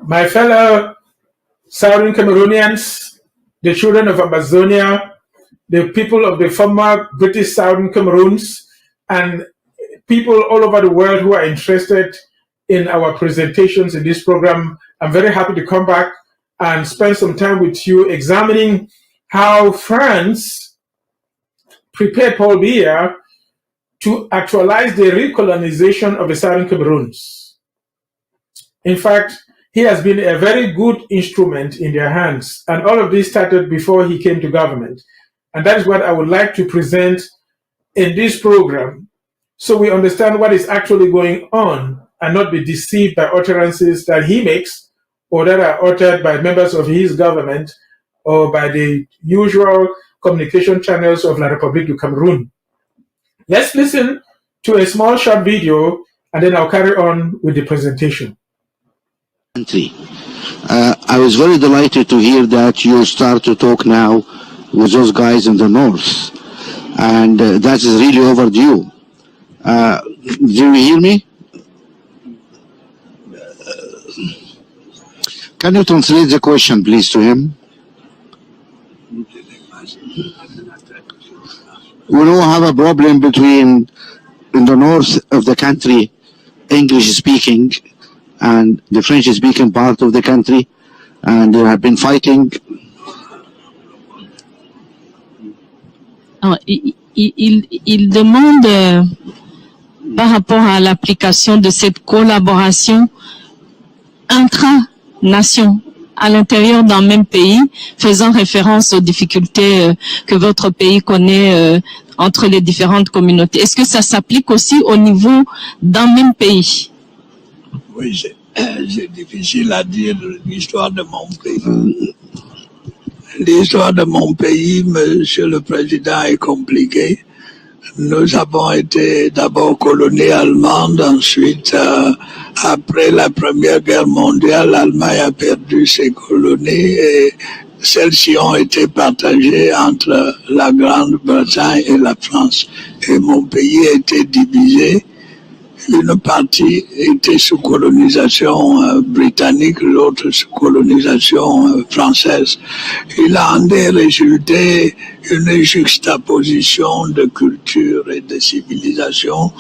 my fellow Southern Cameroonians, the children of Amazonia, the people of the former British Southern Cameroons, and people all over the world who are interested in our presentations in this program. I'm very happy to come back and spend some time with you examining how France prepared Paul Biya to actualize the recolonization of the Southern Cameroons. In fact, he has been a very good instrument in their hands, and all of this started before he came to government. And that is what I would like to present in this program, so we understand what is actually going on and not be deceived by utterances that he makes or that are uttered by members of his government or by the usual communication channels of La République du Cameroun. Let's listen to a small short video and then I'll carry on with the presentation. I was very delighted to hear that you start to talk now with those guys in the north, and that is really overdue. Do you hear me? Can you translate the question, please, to him? We don't have a problem between, in the north of the country, English-speaking, and the French-speaking part of the country, and they have been fighting. Il demande par rapport à l'application de cette collaboration intra-nation à l'intérieur d'un même pays, faisant référence aux difficultés que votre pays connaît entre les différentes communautés. Est-ce que ça s'applique aussi au niveau d'un même pays? Oui, c'est difficile à dire l'histoire de mon pays. L'histoire de mon pays, Monsieur le Président, est compliquée. Nous avons été d'abord colonie allemande, ensuite, après la Première Guerre mondiale, l'Allemagne a perdu ses colonies et celles-ci ont été partagées entre la Grande-Bretagne et la France. Et mon pays a été divisé. Une partie était sous colonisation britannique, l'autre sous colonisation française. Il en est résulté une juxtaposition de culture et de civilisation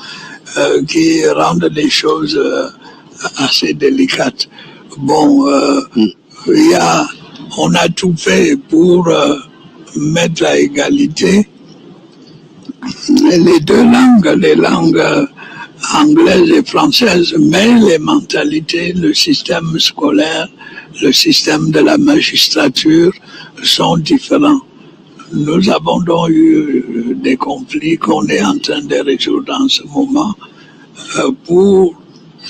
qui rendent les choses assez délicates. Bon, on a tout fait pour mettre à égalité les deux langues, les langues anglaise et française, mais les mentalités, le système scolaire, le système de la magistrature sont différents. Nous avons donc eu des conflits qu'on est en train de résoudre en ce moment pour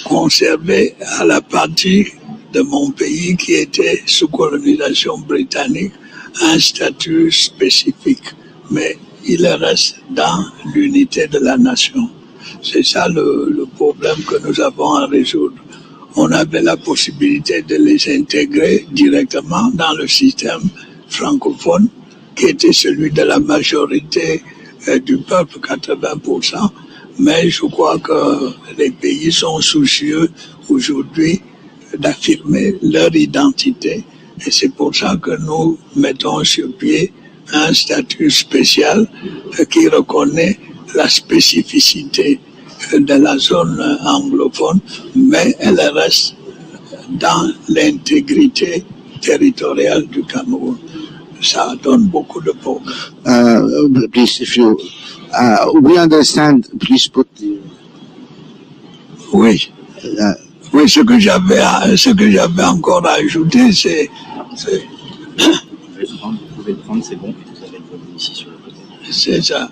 conserver à la partie de mon pays qui était sous colonisation britannique un statut spécifique, mais il reste dans l'unité de la nation. C'est ça le problème que nous avons à résoudre. On avait la possibilité de les intégrer directement dans le système francophone, qui était celui de la majorité du peuple, 80%. Mais je crois que les pays sont soucieux aujourd'hui d'affirmer leur identité. Et c'est pour ça que nous mettons sur pied un statut spécial qui reconnaît la spécificité de la zone anglophone, mais elle reste dans l'intégrité territoriale du Cameroun. Ça donne beaucoup de problèmes. Please, if you, we understand, please put the... Oui. Oui, ce que j'avais encore à ajouter, c'est... Vous pouvez le prendre, c'est bon. Vous allez le poser ici sur le côté. C'est ça.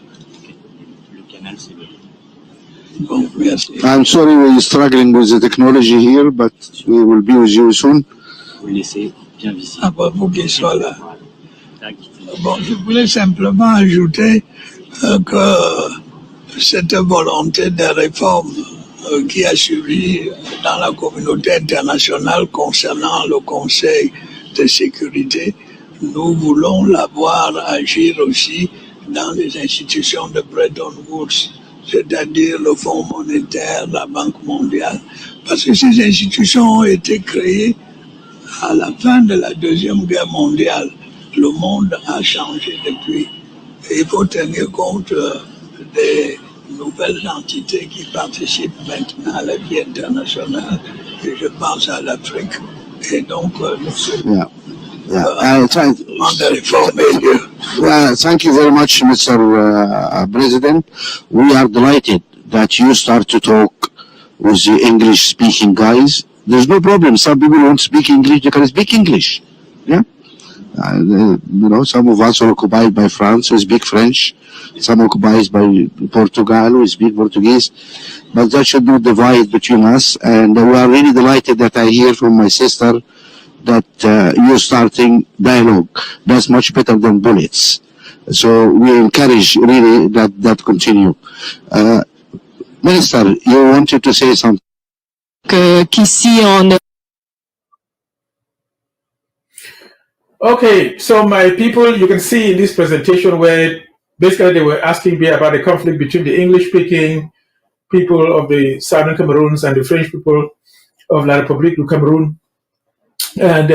Le canal, c'est le... Bon, merci. I'm sorry we're struggling with the technology here, but we will be with you soon. Vous le laissez bien visible. Ah bah, pour qu'il soit là. Bon, je voulais simplement ajouter que cette volonté de réforme qui a suivi dans la communauté internationale concernant le Conseil de sécurité, nous voulons la voir agir aussi dans les institutions de Bretton Woods, c'est-à-dire le Fonds monétaire, la Banque mondiale, parce que ces institutions ont été créées À la fin de la Deuxième Guerre mondiale, le monde a changé depuis. Et il faut tenir compte des nouvelles entités qui participent maintenant à la vie internationale. Et je pense à l'Afrique. Et donc, nous sommes de réformer Dieu. Thank you very much, Mr. President. We are delighted that you start to talk with the English-speaking guys. There's no problem. Some people won't speak English, they can speak English. Yeah? Some of us are occupied by France, we speak French. Some occupied by Portugal, we speak Portuguese. But that should not divide between us. And we are really delighted that I hear from my sister that you're starting dialogue. That's much better than bullets. So we encourage really that continue. Minister, you wanted to say something. Qu'ici on Okay, so my people, you can see in this presentation where basically they were asking me about the conflict between the English-speaking people of the Southern Cameroons and the French people of La République du Cameroun, and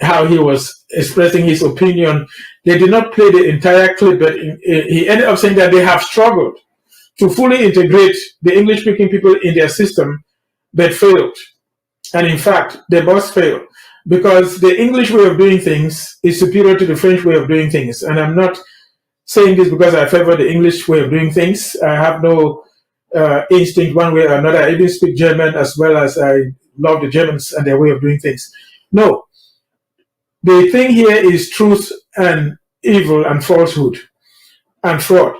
how he was expressing his opinion. They did not play the entire clip, but he ended up saying that they have struggled to fully integrate the English-speaking people in their system, but failed. And in fact, they must fail, because the English way of doing things is superior to the French way of doing things. And I'm not saying this because I favor the English way of doing things. I have no instinct one way or another. I even speak German as well as I love the Germans and their way of doing things. No. The thing here is truth and evil and falsehood and fraud.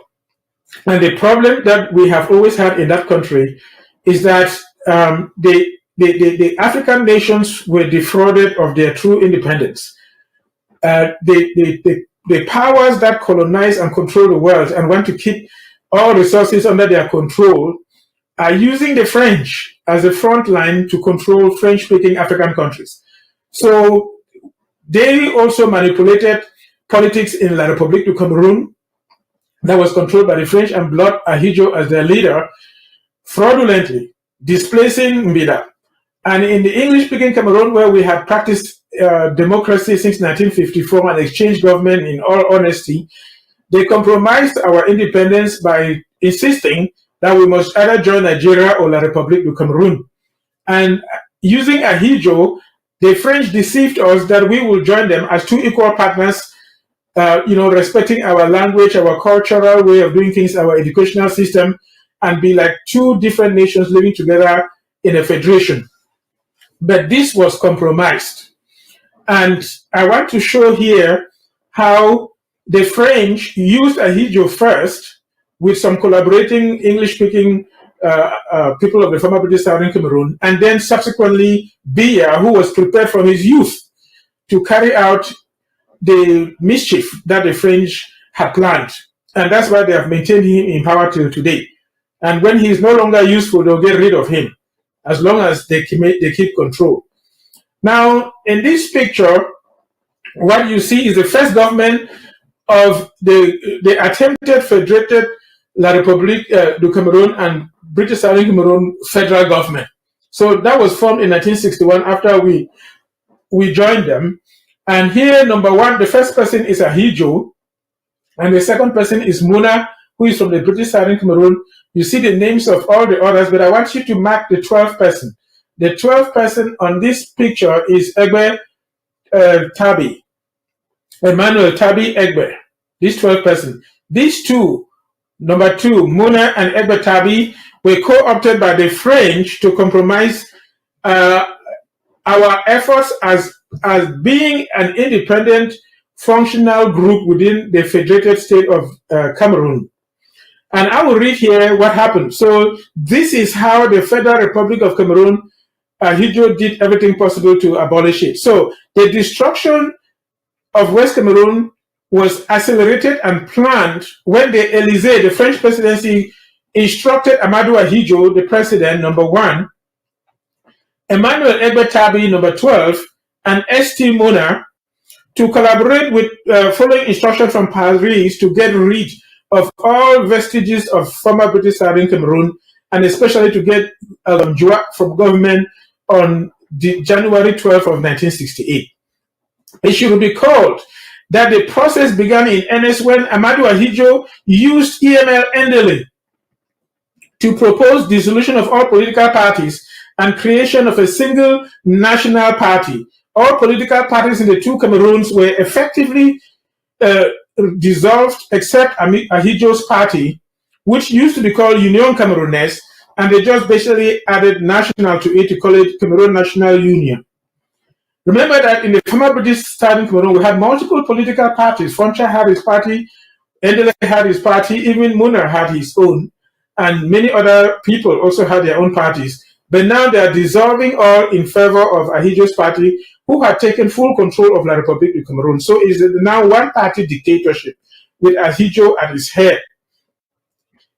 And the problem that we have always had in that country is that the African nations were defrauded of their true independence. The powers that colonize and control the world and want to keep all resources under their control are using the French as a front line to control French-speaking African countries. So they also manipulated politics in La République du Cameroun that was controlled by the French and brought Ahidjo as their leader, fraudulently displacing Mbida. And in the English-speaking Cameroon, where we have practiced democracy since 1954 and exchanged government in all honesty, they compromised our independence by insisting that we must either join Nigeria or La République du Cameroun. And using Ahidjo, the French deceived us that we will join them as two equal partners, respecting our language, our cultural way of doing things, our educational system, and be like two different nations living together in a federation. But this was compromised. And I want to show here how the French used Ahidjo first with some collaborating English-speaking people of the former British Southern Cameroon, and then subsequently Biya, who was prepared from his youth to carry out the mischief that the French had planned. And that's why they have maintained him in power till today. And when he is no longer useful, they'll get rid of him, as long as they keep control. Now, in this picture, what you see is the first government of the attempted federated La République du Cameroun and British Southern Cameroon federal government. So that was formed in 1961 after we joined them. And here, number one, the first person is Ahidjo, and the second person is Muna, who is from the British Southern Cameroon. You see the names of all the others, but I want you to mark the 12th person. The 12th person on this picture is Egbe Tabi, Emmanuel Tabi Egbe. This 12th person. These two, number two, Muna and Egbe Tabi, were co-opted by the French to compromise our efforts as being an independent, functional group within the Federated State of Cameroon. And I will read here what happened. So this is how the Federal Republic of Cameroon, Ahidjo did everything possible to abolish it. So the destruction of West Cameroon was accelerated and planned when the Élysée, the French presidency, instructed Amadou Ahidjo, the president, number one, Emmanuel Egbe Tabi, number 12, and S.T. Mona to collaborate with following instructions from Paris to get rid of all vestiges of former British Southern Cameroon, and especially to get Joa from government on January 12 of 1968. It should be recalled that the process began in earnest when Amadou Ahidjo used EML Endele to propose dissolution of all political parties and creation of a single national party. All political parties in the two Cameroons were effectively dissolved except Ahidjo's party, which used to be called Union Camerounaise, and they just basically added national to it to call it Cameroon National Union. Remember that in the former British Southern Cameroon, we had multiple political parties. Foncha had his party, Endele had his party, even Muna had his own, and many other people also had their own parties. But now they are dissolving all in favor of Ahidjo's party, who had taken full control of La République du Cameroun. So it is now one-party dictatorship with Ahidjo at its head.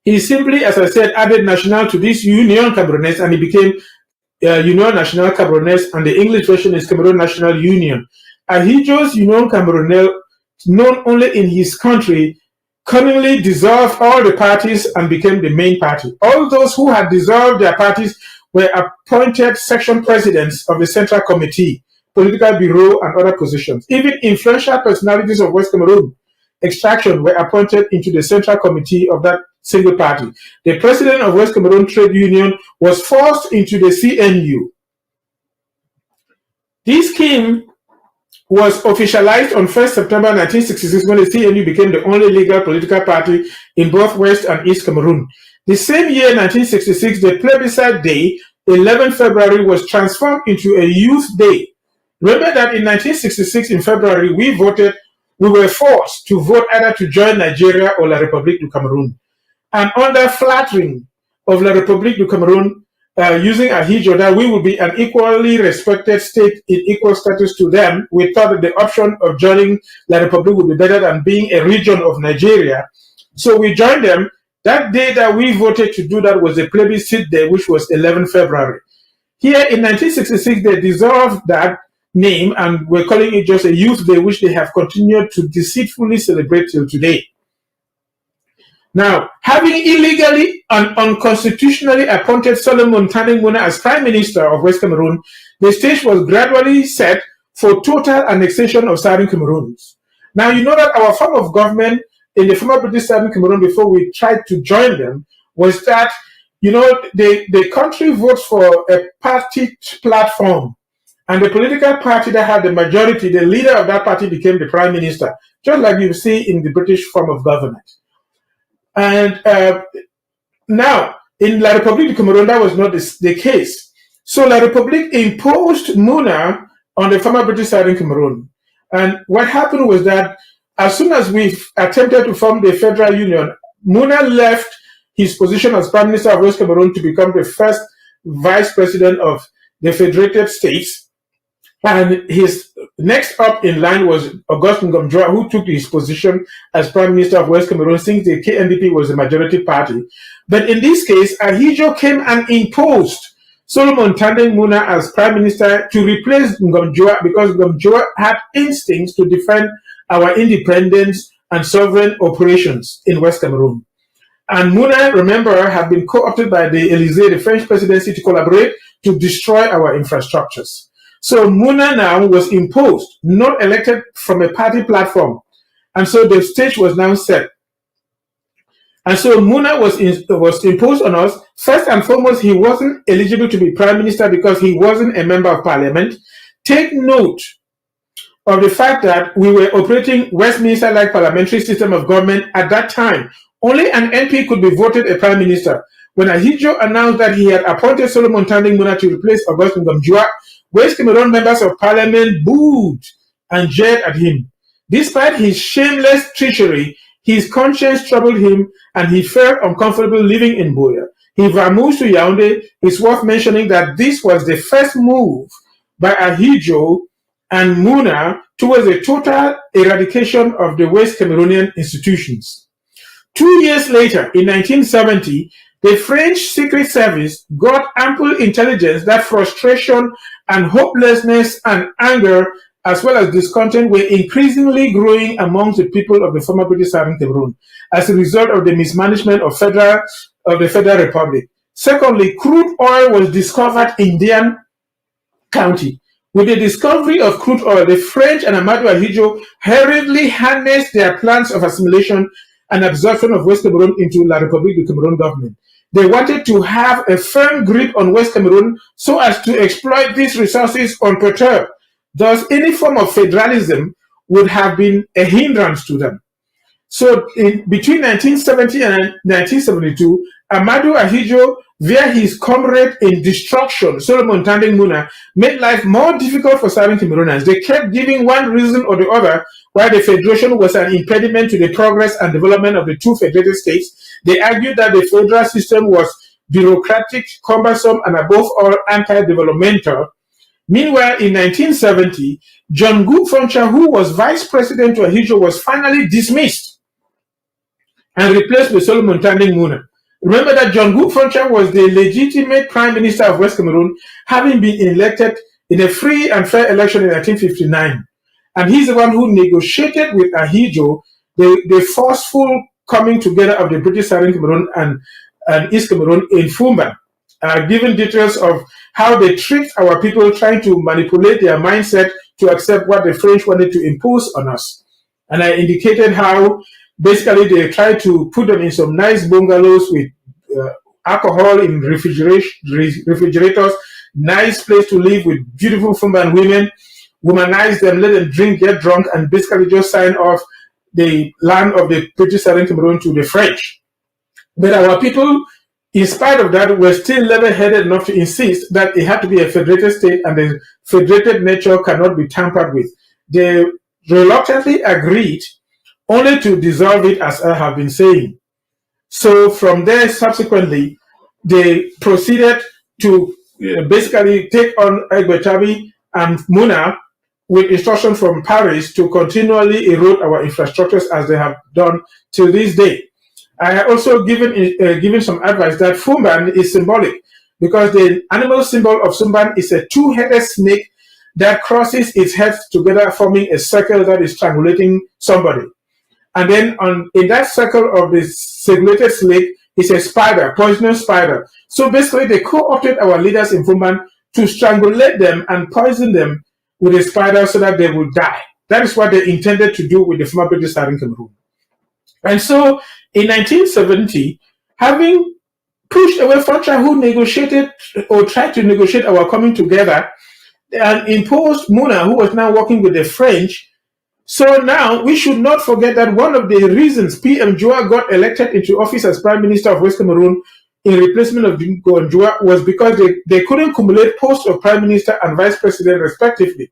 He simply, as I said, added national to this Union Camerounaise, and he became Union Nationale Camerounaise, and the English version is Cameroon National Union. Ahidjo's Union Camerounaise, known only in his country, cunningly dissolved all the parties and became the main party. All those who had dissolved their parties were appointed section presidents of the Central Committee, Political Bureau, and other positions. Even influential personalities of West Cameroon extraction were appointed into the Central Committee of that single party. The president of West Cameroon Trade Union was forced into the CNU. This scheme was officialized on 1st September 1966 when the CNU became the only legal political party in both West and East Cameroon. The same year, 1966, the plebiscite day, 11 February, was transformed into a youth day. Remember that in 1966, in February, we were forced to vote either to join Nigeria or La République du Cameroun. And under flattering of La République du Cameroun, using Ahidjo, that we would be an equally respected state in equal status to them, we thought that the option of joining La République would be better than being a region of Nigeria. So we joined them. That day that we voted to do that was a plebiscite day, which was 11 February. Here in 1966, they dissolved that name and we're calling it just a youth day, which they have continued to deceitfully celebrate till today. Now, having illegally and unconstitutionally appointed Solomon Tanding Muna as Prime Minister of West Cameroon, the stage was gradually set for total annexation of Southern Cameroons. Now, you know that our form of government in the former British Southern Cameroon, before we tried to join them, was that, you know, the country votes for a party platform. And the political party that had the majority, the leader of that party became the Prime Minister, just like you see in the British form of government. And now, in La République du Cameroun, that was not the case. So La République imposed Muna on the former British Southern Cameroon. And what happened was that as soon as we attempted to form the Federal Union, Muna left his position as Prime Minister of West Cameroon to become the first Vice President of the Federated States. And his next up in line was Auguste Ngomjoa, who took his position as Prime Minister of West Cameroon since the KNDP was the majority party. But in this case, Ahidjo came and imposed Solomon Tanding Muna as Prime Minister to replace Ngomjoa because Ngomjoa had instincts to defend our independence and sovereign operations in West Cameroon. And Muna, remember, had been co-opted by the Élysée, the French presidency, to collaborate to destroy our infrastructures. So Muna now was imposed, not elected from a party platform. And so the stage was now set. And so Muna was imposed on us. First and foremost, he wasn't eligible to be Prime Minister because he wasn't a member of Parliament. Take note of the fact that we were operating Westminster-like parliamentary system of government at that time. Only an MP could be voted a Prime Minister. When Ahidjo announced that he had appointed Solomon Tanding Muna to replace Auguste Ngomjoa, West Cameroon members of parliament booed and jeered at him. Despite his shameless treachery, his conscience troubled him and he felt uncomfortable living in Biya. He vamoosed to Yaoundé. It's worth mentioning that this was the first move by Ahidjo and Muna towards a total eradication of the West Cameroonian institutions. 2 years later, in 1970, the French Secret Service got ample intelligence that frustration and hopelessness and anger, as well as discontent, were increasingly growing amongst the people of the former British Southern Cameroon as a result of the mismanagement of the Federal Republic. Secondly, crude oil was discovered Indian County. With the discovery of crude oil, the French and Amadou Ahidjo hurriedly harnessed their plans of assimilation and absorption of West Cameroon into La République du Cameroun government. They wanted to have a firm grip on West Cameroon so as to exploit these resources unperturbed. Thus, any form of federalism would have been a hindrance to them. So between 1970 and 1972, Amadou Ahidjo, via his comrade in destruction, Solomon Tandeng Muna, made life more difficult for Southern Cameroonians. They kept giving one reason or the other why the federation was an impediment to the progress and development of the two federated states. They argued that the federal system was bureaucratic, cumbersome, and above all anti-developmental. Meanwhile, in 1970, John Gouk Foncha, who was vice president to Ahidjo, was finally dismissed and replaced with Solomon Tandeng Muna. Remember that John Gouk Foncha was the legitimate prime minister of West Cameroon, having been elected in a free and fair election in 1959. And he's the one who negotiated with Ahidjo the forceful coming together of the British Southern Cameroon and East Cameroon in Fumba, given details of how they tricked our people, trying to manipulate their mindset to accept what the French wanted to impose on us. And I indicated how basically they tried to put them in some nice bungalows with alcohol in refrigerators, nice place to live with beautiful Fumban women, womanize them, let them drink, get drunk, and basically just sign off the land of the British Southern Cameroon to the French. But our people, in spite of that, were still level-headed enough to insist that it had to be a federated state and the federated nature cannot be tampered with. They reluctantly agreed, only to dissolve it, as I have been saying. So from there, subsequently, they proceeded to basically take on Egbetabi and Muna with instruction from Paris to continually erode our infrastructures as they have done till this day. I have also given some advice that Fumban is symbolic because the animal symbol of Fumban is a two-headed snake that crosses its heads together, forming a circle that is strangulating somebody. And then in that circle of the strangulated snake is a spider, poisonous spider. So basically they co-opted our leaders in Fumban to strangulate them and poison them with a spider so that they will die. That is what they intended to do with the former British Southern Cameroon. And so in 1970, having pushed away Foncha, who negotiated or tried to negotiate our coming together, and imposed Muna, who was now working with the French. So now we should not forget that one of the reasons PM Joa got elected into office as Prime Minister of West Cameroon in replacement of Joa was because they couldn't cumulate posts of Prime Minister and Vice President respectively.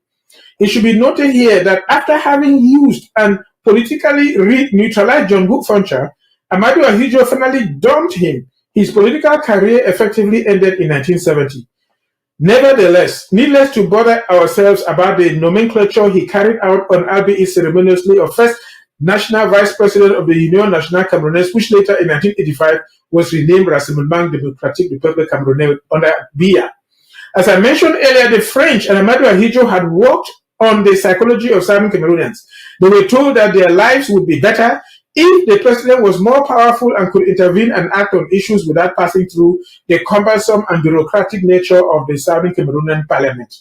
It should be noted here that after having used and politically neutralized John Gouk Foncha, Amadou Ahidjo finally dumped him. His political career effectively ended in 1970. Nevertheless, needless to bother ourselves about the nomenclature he carried out on albeit ceremoniously of first National Vice President of the Union Nationale Camerounaise, which later in 1985 was renamed Rassemblement Démocratique du Peuple Camerounais under Biya. As I mentioned earlier, the French and Amadou Ahidjo had worked on the psychology of Southern Cameroonians. They were told that their lives would be better if the president was more powerful and could intervene and act on issues without passing through the cumbersome and bureaucratic nature of the Southern Cameroonian parliament.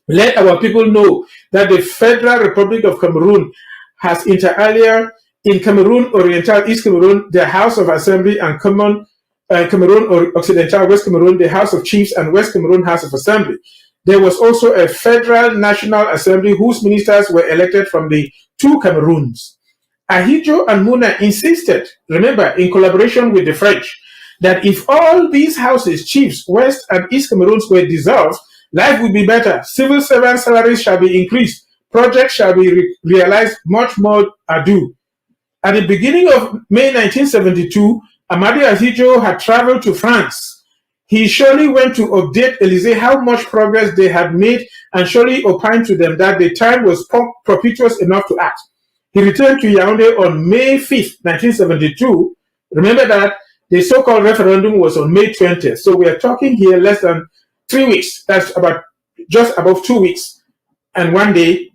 Let our people know that the Federal Republic of Cameroon has inter alia in Cameroon Oriental, East Cameroon, the House of Assembly, and Cameroon Occidental, West Cameroon, the House of Chiefs, and West Cameroon House of Assembly. There was also a Federal National Assembly whose ministers were elected from the two Cameroons. Ahidjo and Muna insisted, remember, in collaboration with the French, that if all these houses, chiefs, West and East Cameroons were dissolved, life would be better, civil servant salaries shall be increased, projects shall be realized, much more ado. At the beginning of May 1972, Amadou Ahidjo had traveled to France. He surely went to update Élysée how much progress they had made and surely opined to them that the time was propitious enough to act. He returned to Yaoundé on May 5th, 1972. Remember that the so-called referendum was on May 20th. So we are talking here less than 3 weeks. That's about just above 2 weeks and 1 day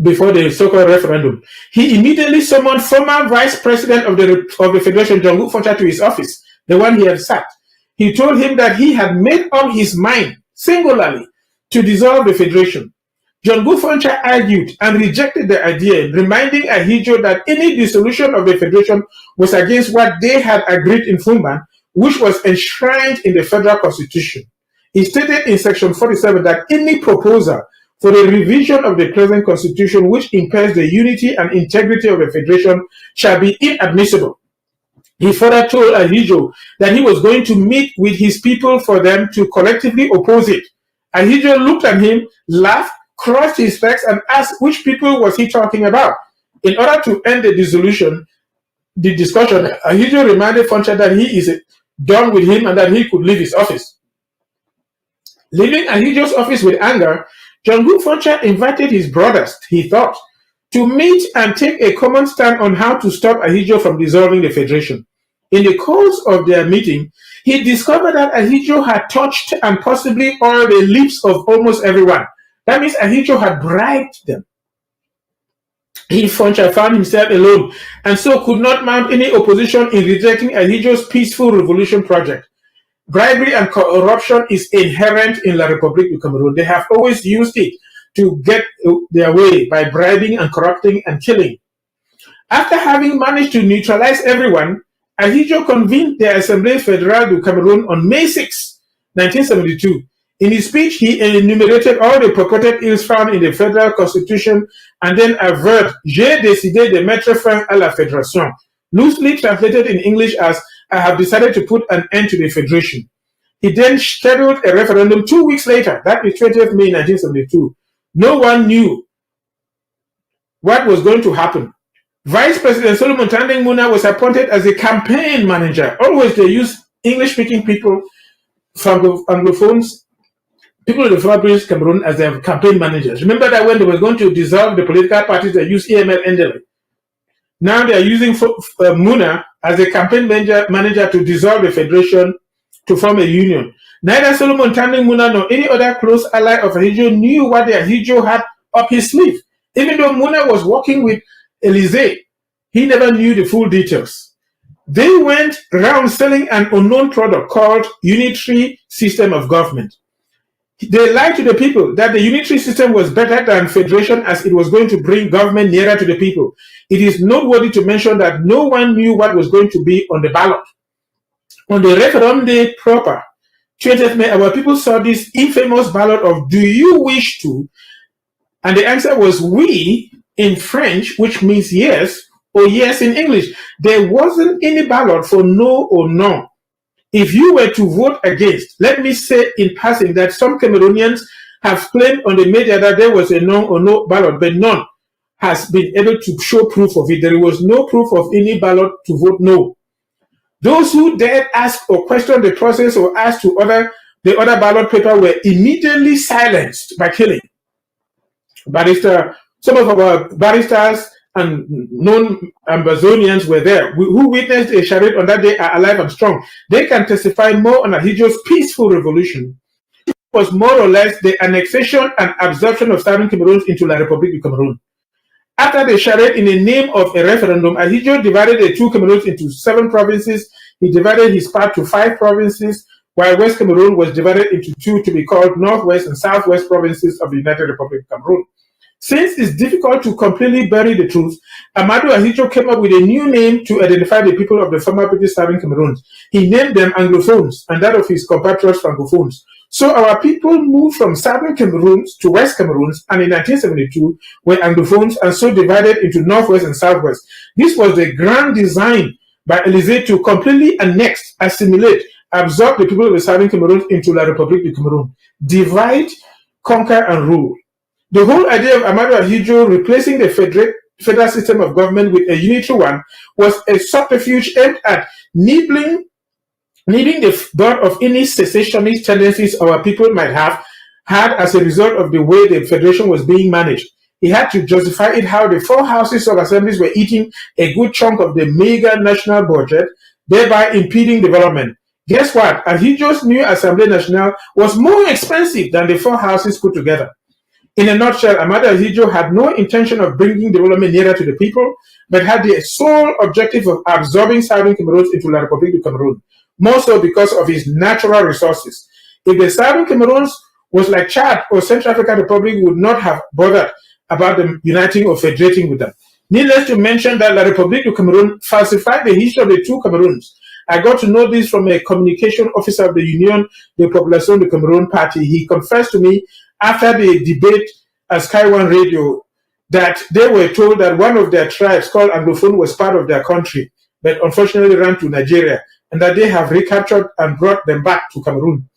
before the so-called referendum. He immediately summoned former Vice President of the Federation, John Gouk Foncha, to his office, the one he had sacked. He told him that he had made up his mind singularly to dissolve the federation. John Gufoncha argued and rejected the idea, reminding Ahidjo that any dissolution of the federation was against what they had agreed in Fumban, which was enshrined in the federal constitution. He stated in section 47 that any proposal for a revision of the present constitution which impairs the unity and integrity of the federation shall be inadmissible. He further told Ahidjo that he was going to meet with his people for them to collectively oppose it. Ahidjo looked at him, laughed, crossed his legs, and asked which people was he talking about. In order to end the discussion, Ahidjo reminded Foncha that he is done with him and that he could leave his office. Leaving Ahidjo's office with anger, John Foncha invited his brothers, he thought, to meet and take a common stand on how to stop Ahidjo from dissolving the federation. In the course of their meeting, he discovered that Ahidjo had touched and possibly oiled the lips of almost everyone. That means Ahidjo had bribed them. He, Foncha, found himself alone and so could not mount any opposition in rejecting Ahidjo's peaceful revolution project. Bribery and corruption is inherent in La République du Cameroon. They have always used it to get their way by bribing and corrupting and killing. After having managed to neutralize everyone, Ahidjo convened the Assemblée Fédérale du Cameroon on May 6, 1972. In his speech, he enumerated all the purported ills found in the federal constitution and then averred, "J'ai décidé de mettre fin à la fédération," loosely translated in English as, "I have decided to put an end to the federation." He then scheduled a referendum 2 weeks later, that is 20th May 1972. No one knew what was going to happen. Vice President Solomon Tandeng Muna was appointed as a campaign manager. Always they use English-speaking people, Anglophones, people in the former British Cameroon as their campaign managers. Remember that when they were going to dissolve the political parties, they used EML Endele. Now they are using Muna as a campaign manager to dissolve the federation to form a union. Neither Solomon Tandeng Muna nor any other close ally of Ahidjo knew what the Ahidjo had up his sleeve. Even though Muna was working with Élysée, he never knew the full details. They went around selling an unknown product called Unitary System of Government. They lied to the people that the unitary system was better than federation as it was going to bring government nearer to the people. It is noteworthy to mention that no one knew what was going to be on the ballot. On the referendum day proper, 20th May, our people saw this infamous ballot of "Do you wish to?" And the answer was "oui" in French, which means yes, or yes in English. There wasn't any ballot for no or no. If you were to vote against, let me say in passing that some Cameroonians have claimed on the media that there was a no or no ballot, but none has been able to show proof of it. There was no proof of any ballot to vote no. Those who dared ask or question the process or ask to the other ballot paper were immediately silenced by killing. Some of our barristers and non-Ambazonians were there, who witnessed a charade on that day, are alive and strong. They can testify more on Ahidjo's peaceful revolution. It was more or less the annexation and absorption of Southern Cameroon into La République du Cameroon. After the charade in the name of a referendum, Ahidjo divided the two Cameroons into 7 provinces. He divided his part to 5 provinces, while West Cameroon was divided into 2 to be called Northwest and Southwest provinces of the United Republic of Cameroon. Since it's difficult to completely bury the truth, Amadou Ahidjo came up with a new name to identify the people of the former British Southern Cameroons. He named them Anglophones and that of his compatriots Francophones. So our people moved from Southern Cameroons to West Cameroons, and in 1972 were Anglophones and so divided into Northwest and Southwest. This was the grand design by Élysée to completely annex, assimilate, absorb the people of the Southern Cameroons into La République du Cameroon. Divide, conquer, and rule. The whole idea of Amadou Ahidjo replacing the federal system of government with a unitary one was a subterfuge aimed at nibbling the bud of any secessionist tendencies our people might have had as a result of the way the federation was being managed. He had to justify it how the 4 houses of assemblies were eating a good chunk of the mega national budget, thereby impeding development. Guess what? Ahidjo's new Assemblée Nationale was more expensive than the 4 houses put together. In a nutshell, Amadou Ahidjo had no intention of bringing development nearer to the people, but had the sole objective of absorbing Southern Cameroon into La République du Cameroon, more so because of his natural resources. If the Southern Cameroons was like Chad or Central African Republic would not have bothered about them uniting or federating with them. Needless to mention that La République du Cameroon falsified the history of the two Cameroons. I got to know this from a communication officer of the Union de Population du Cameroon party. He confessed to me after the debate at Sky One Radio that they were told that one of their tribes called Anglophone was part of their country, but unfortunately ran to Nigeria, and that they have recaptured and brought them back to Cameroon.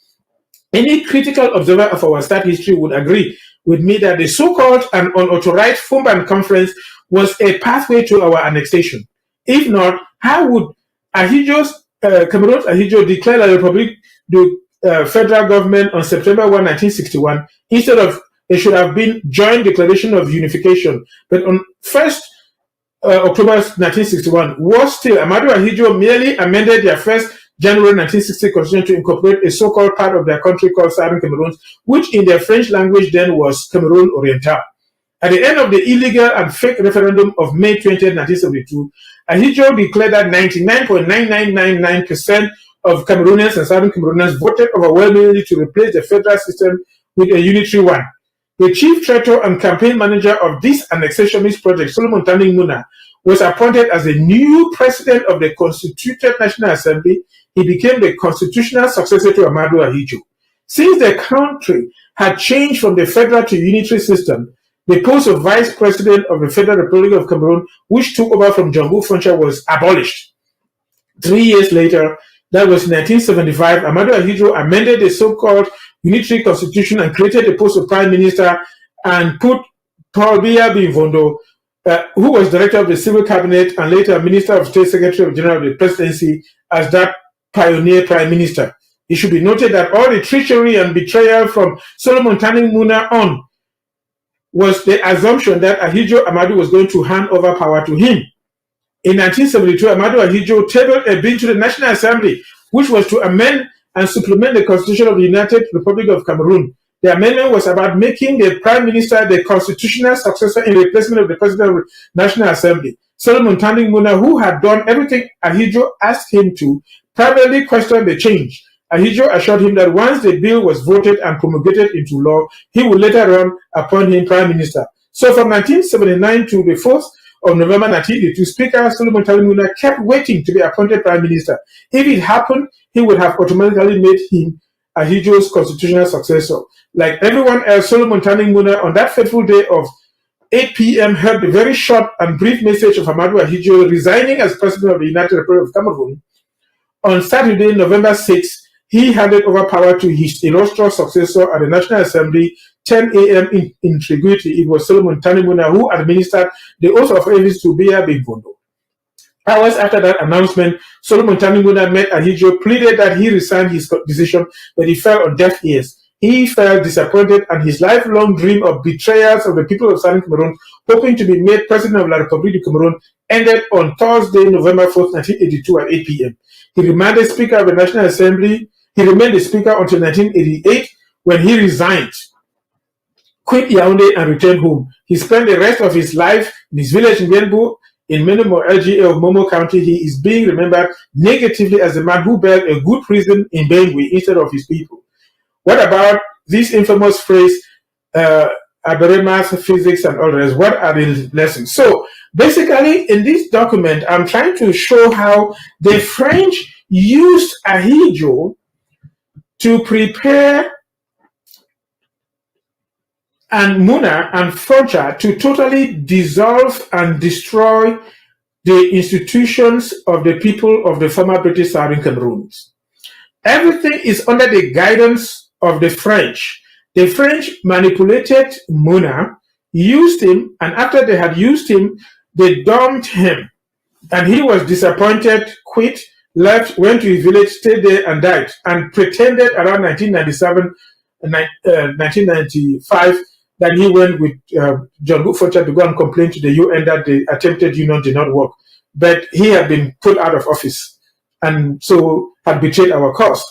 Any critical observer of our state history would agree with me that the so-called and unauthorized Fumban Conference was a pathway to our annexation. If not, how would Cameroon's Ahidjo declare La République du federal government on September 1, 1961, instead of it should have been joint declaration of unification. But on 1st October 1961, was still Amadou Ahidjo merely amended their 1st January 1960 constitution to incorporate a so-called part of their country called Southern Cameroons, which in their French language then was Cameroon Oriental. At the end of the illegal and fake referendum of May 20, 1972, Ahidjo declared that 99.9999% of Cameroonians and Southern Cameroonians voted overwhelmingly to replace the federal system with a unitary one. The chief traitor and campaign manager of this annexationist project, Solomon Tanding Muna, was appointed as the new president of the Constituted National Assembly. He became the constitutional successor to Amadou Ahidjo. Since the country had changed from the federal to unitary system, the post of vice president of the Federal Republic of Cameroon, which took over from John Frontier, was abolished. 3 years later, that was in 1975, Amadou Ahidjo amended the so-called unitary constitution and created the post of prime minister and put Paul Biya Bimvondo, who was director of the civil cabinet and later minister of state, secretary general of the presidency, as that pioneer prime minister. It should be noted that all the treachery and betrayal from Solomon Tanding Muna on was the assumption that Ahidjo Amadou was going to hand over power to him. In 1972, Amadou Ahidjo tabled a bill to the National Assembly, which was to amend and supplement the Constitution of the United Republic of Cameroon. The amendment was about making the Prime Minister the constitutional successor in replacement of the President of the National Assembly. Solomon Tanding Muna, who had done everything Ahidjo asked him to, privately questioned the change. Ahidjo assured him that once the bill was voted and promulgated into law, he would later on appoint him Prime Minister. So from 1979 to the 4th of November 1982, Speaker Solomon Tanding Muna kept waiting to be appointed Prime Minister. If it happened, he would have automatically made him Ahidjo's constitutional successor. Like everyone else, Solomon Tanding Muna, on that fateful day of 8 p.m., heard the very short and brief message of Amadou Ahidjo resigning as President of the United Republic of Cameroon. On Saturday, November 6, he handed over power to his illustrious successor at the National Assembly, 10 a.m. in integrity. It was Solomon Tanding Muna who administered the oath of office to Biya Bimvondo. Hours after that announcement, Solomon Tanding Muna met Ahidjo, pleaded that he resign his decision, but he fell on deaf ears. He felt disappointed, and his lifelong dream of betrayals of the people of Southern Cameroon, hoping to be made president of La République du Cameroon, ended on Thursday, November 4th, 1982 at 8 p.m. He remained the Speaker of the National Assembly. He remained the Speaker until 1988, when he resigned, quit Yaoundé, and returned home. He spent the rest of his life in his village in Bienbo, in Menemo LGA of Momo County. He is being remembered negatively as the man who built a good prison in Bangui instead of his people. What about this infamous phrase, Aberemas, physics, and all the rest? What are the lessons? So basically, in this document, I'm trying to show how the French used Ahidjo to prepare and Muna and Frontier to totally dissolve and destroy the institutions of the people of the former British Southern Cameroons. Everything is under the guidance of the French. The French manipulated Muna, used him, and after they had used him, they dumped him. And he was disappointed, quit, left, went to his village, stayed there, and died, and pretended around 1997, 1995, that he went with John Frontier to go and complain to the UN that the attempted union did not work. But he had been put out of office, and so had betrayed our cause.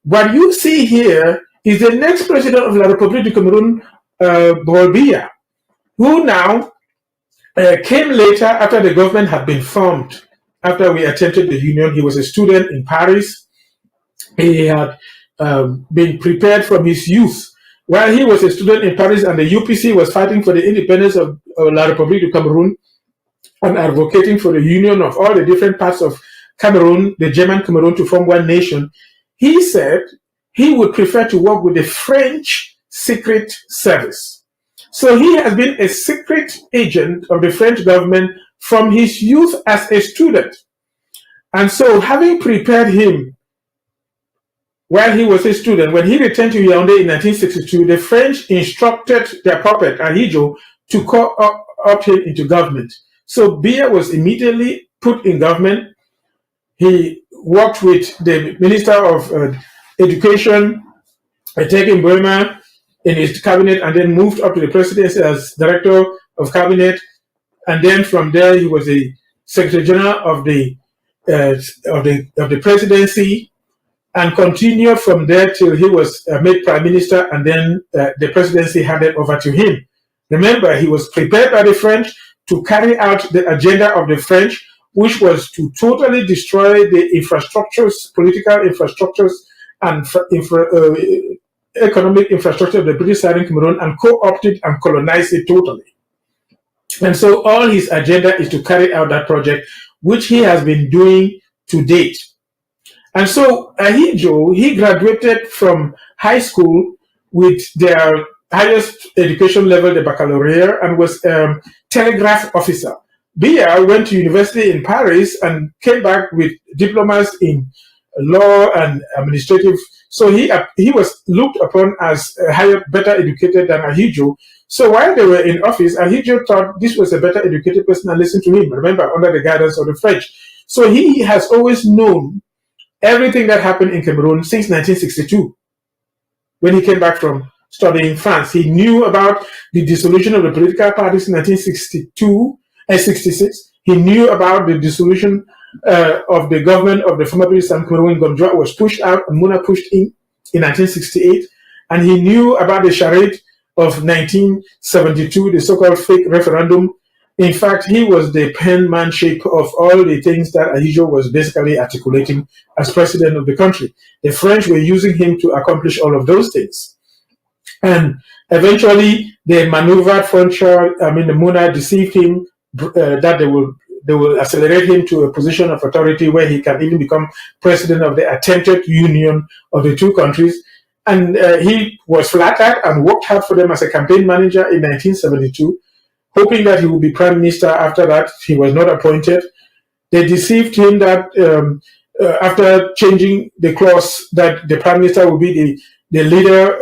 What you see here is the next president of La République du Cameroon, Biya, who now came later after the government had been formed. After we attempted the union, he was a student in Paris. He had been prepared from his youth while he was a student in Paris and the UPC was fighting for the independence of La République du Cameroun and advocating for the union of all the different parts of Cameroon, the German Cameroon, to form one nation, he said he would prefer to work with the French Secret Service. So he has been a secret agent of the French government from his youth as a student. And so having prepared him while he was a student, when he returned to Yaoundé in 1962, the French instructed their puppet, Ahidjo, to co-opt him into government. So Biya was immediately put in government. He worked with the Minister of Education, taking Burma in his cabinet, and then moved up to the presidency as Director of Cabinet. And then from there, he was the Secretary General of the presidency, and continued from there till he was made Prime Minister, and then the presidency handed over to him. Remember, he was prepared by the French to carry out the agenda of the French, which was to totally destroy the infrastructures, political infrastructures, and economic infrastructure of the British Southern Cameroon, and co-opt it and colonize it totally. And so all his agenda is to carry out that project, which he has been doing to date. And so Ahidjo, he graduated from high school with their highest education level, the baccalaureate, and was a telegraph officer. Biya went to university in Paris and came back with diplomas in law and administrative. So he was looked upon as better educated than Ahidjo. So while they were in office, Ahidjo thought this was a better educated person and listened to him, remember, under the guidance of the French. So he has always known everything that happened in Cameroon since 1962. When he came back from studying in France, he knew about the dissolution of the political parties in 1962 and 66. He knew about the dissolution of the government of the former British Southern Cameroon. Gondjoa was pushed out and Muna pushed in 1968. And he knew about the charade of 1972, the so-called fake referendum. In fact, he was the penmanship of all the things that Ahidjo was basically articulating as president of the country. The French were using him to accomplish all of those things. And eventually, they maneuvered the Muna deceived him that they will accelerate him to a position of authority where he can even become president of the attempted union of the two countries. And he was flattered and worked hard for them as a campaign manager in 1972. Hoping that he would be prime minister after that. He was not appointed. They deceived him that after changing the clause that the prime minister would be the leader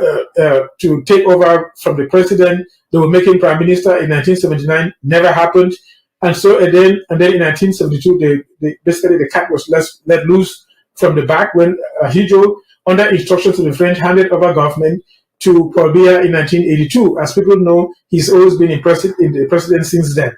to take over from the president, they would make him prime minister in 1979. Never happened. And so and then in 1972, basically the cat was let loose from the back when Ahidjo, under instructions of the French, handed over government to Paul Biya in 1982. As people know, he's always been in the president since then,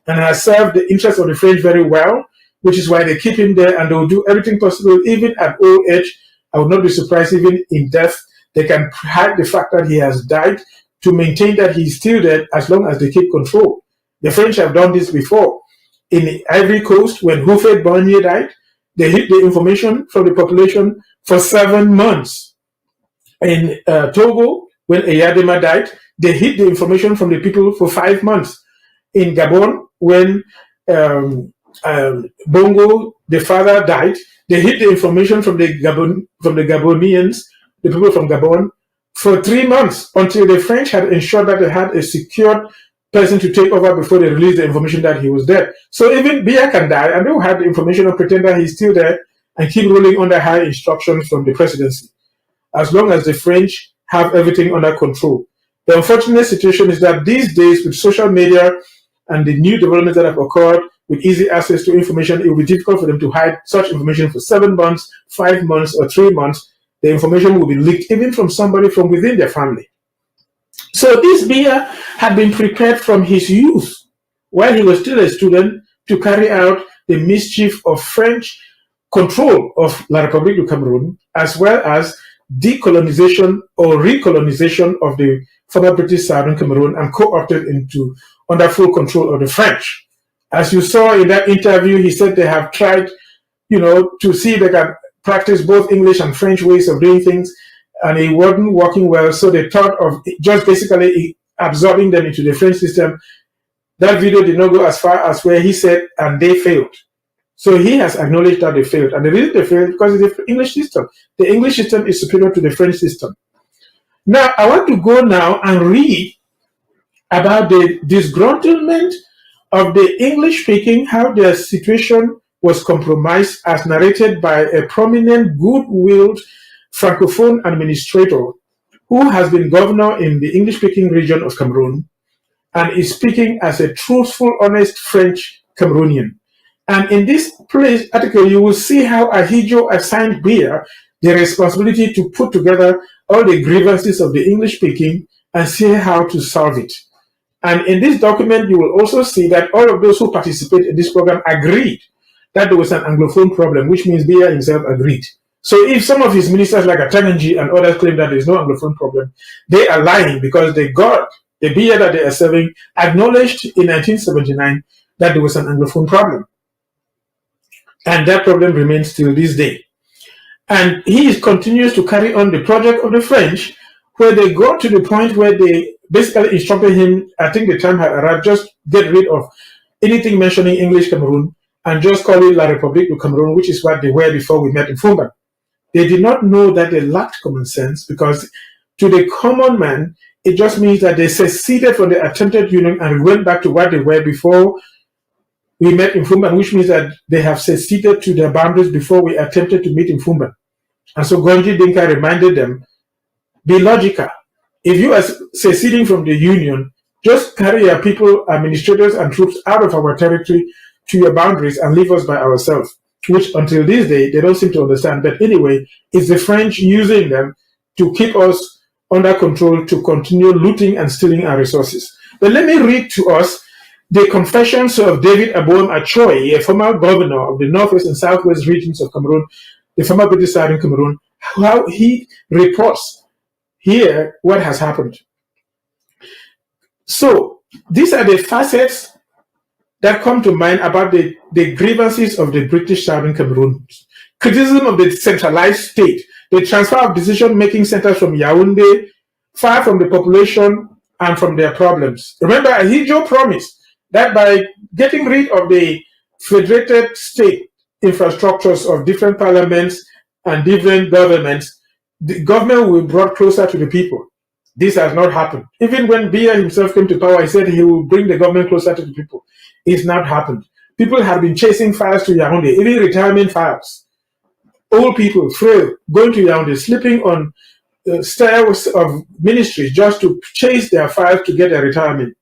and has served the interests of the French very well, which is why they keep him there, and they will do everything possible, even at old age. I would not be surprised even in death. They can hide the fact that he has died to maintain that he's still dead as long as they keep control. The French have done this before. In the Ivory Coast, when Houphouët Boigny died, they hid the information from the population for 7 months. In Togo, when Eyadema died, they hid the information from the people for 5 months. In Gabon, when Bongo, the father, died, they hid the information from the Gabonians, the people from Gabon, for 3 months until the French had ensured that they had a secured person to take over before they released the information that he was dead. So even Biya can die, and they will have the information and pretend that he's still there and keep ruling under high instructions from the presidency, as long as the French have everything under control. The unfortunate situation is that these days, with social media and the new developments that have occurred, with easy access to information, it will be difficult for them to hide such information for 7 months, 5 months, or 3 months. The information will be leaked even from somebody from within their family. So this Biya had been prepared from his youth, while he was still a student, to carry out the mischief of French control of La République du Cameroun, as well as decolonization or recolonization of the former British Southern Cameroon, and co-opted under full control of the French. As you saw in that interview, he said they have tried, to see if they can practice both English and French ways of doing things. and it wasn't working well, so they thought of just basically absorbing them into the French system. That video did not go as far as where he said, and they failed. So he has acknowledged that they failed. And the reason they failed because it's the English system. The English system is superior to the French system. Now, I want to go now and read about the disgruntlement of the English speaking, how their situation was compromised as narrated by a prominent, good-willed Francophone administrator who has been governor in the English-speaking region of Cameroon and is speaking as a truthful, honest French Cameroonian. And in this article, you will see how Ahidjo assigned Biya the responsibility to put together all the grievances of the English-speaking and see how to solve it. And in this document, you will also see that all of those who participate in this program agreed that there was an Anglophone problem, which means Biya himself agreed. So if some of his ministers like Atananji and others claim that there is no Anglophone problem, they are lying because they got the Biya that they are serving acknowledged in 1979 that there was an Anglophone problem. And that problem remains till this day. And he continues to carry on the project of the French, where they got to the point where they basically instructed him, I think the time had arrived, just get rid of anything mentioning English Cameroon and just call it La République du Cameroun, which is what they were before we met in Fumba. They did not know that they lacked common sense because to the common man, it just means that they seceded from the attempted union and went back to what they were before we met in Fumba, which means that they have seceded to their boundaries before we attempted to meet in Fumba. And so Gonji Dinka reminded them, be logical. If you are seceding from the union, just carry your people, administrators, and troops out of our territory to your boundaries and leave us by ourselves, which until this day, they don't seem to understand. But anyway, it's the French using them to keep us under control to continue looting and stealing our resources. But let me read to us the confessions of David Aboam Achoy, a former governor of the northwest and southwest regions of Cameroon, the former British Southern Cameroon, how he reports here what has happened. So these are the facets that come to mind about the grievances of the British Southern Cameroon. Criticism of the centralized state, the transfer of decision-making centers from Yaoundé, far from the population and from their problems. Remember, Ahidjo promised that by getting rid of the federated state infrastructures of different parliaments and different governments, the government will be brought closer to the people. This has not happened. Even when Biya himself came to power, he said he will bring the government closer to the people. It's not happened. People have been chasing files to Yaoundé, even retirement files. Old people, frail, going to Yaoundé, sleeping on stairs of ministries just to chase their files to get their retirement,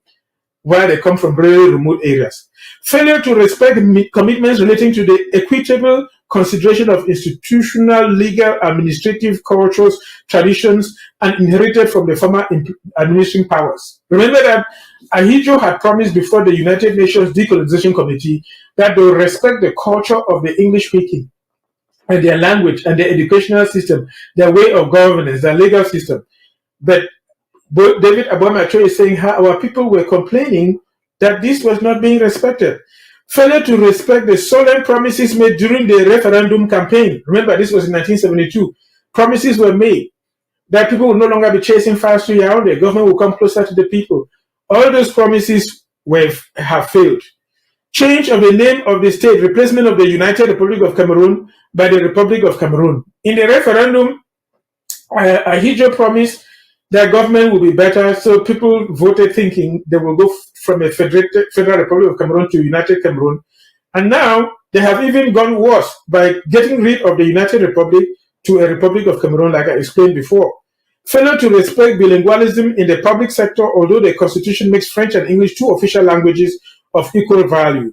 while they come from very remote areas. Failure to respect commitments relating to the equitable consideration of institutional, legal, administrative cultures, traditions, and inherited from the former administering powers. Remember that Ahidjo had promised before the United Nations Decolonization Committee that they will respect the culture of the English speaking and their language and their educational system, their way of governance, their legal system. But David Abomacho is saying how our people were complaining that this was not being respected. Failure to respect the solemn promises made during the referendum campaign. Remember, this was in 1972. Promises were made that people will no longer be chasing files to Yaoundé. Government will come closer to the people. All those promises have failed. Change of the name of the state, replacement of the United Republic of Cameroon by the Republic of Cameroon. In the referendum, Ahidjo promised that government will be better, so people voted thinking they will go from a Federal Republic of Cameroon to United Cameroon. And now they have even gone worse by getting rid of the United Republic to a Republic of Cameroon, like I explained before. Failure to respect bilingualism in the public sector, although the Constitution makes French and English two official languages of equal value.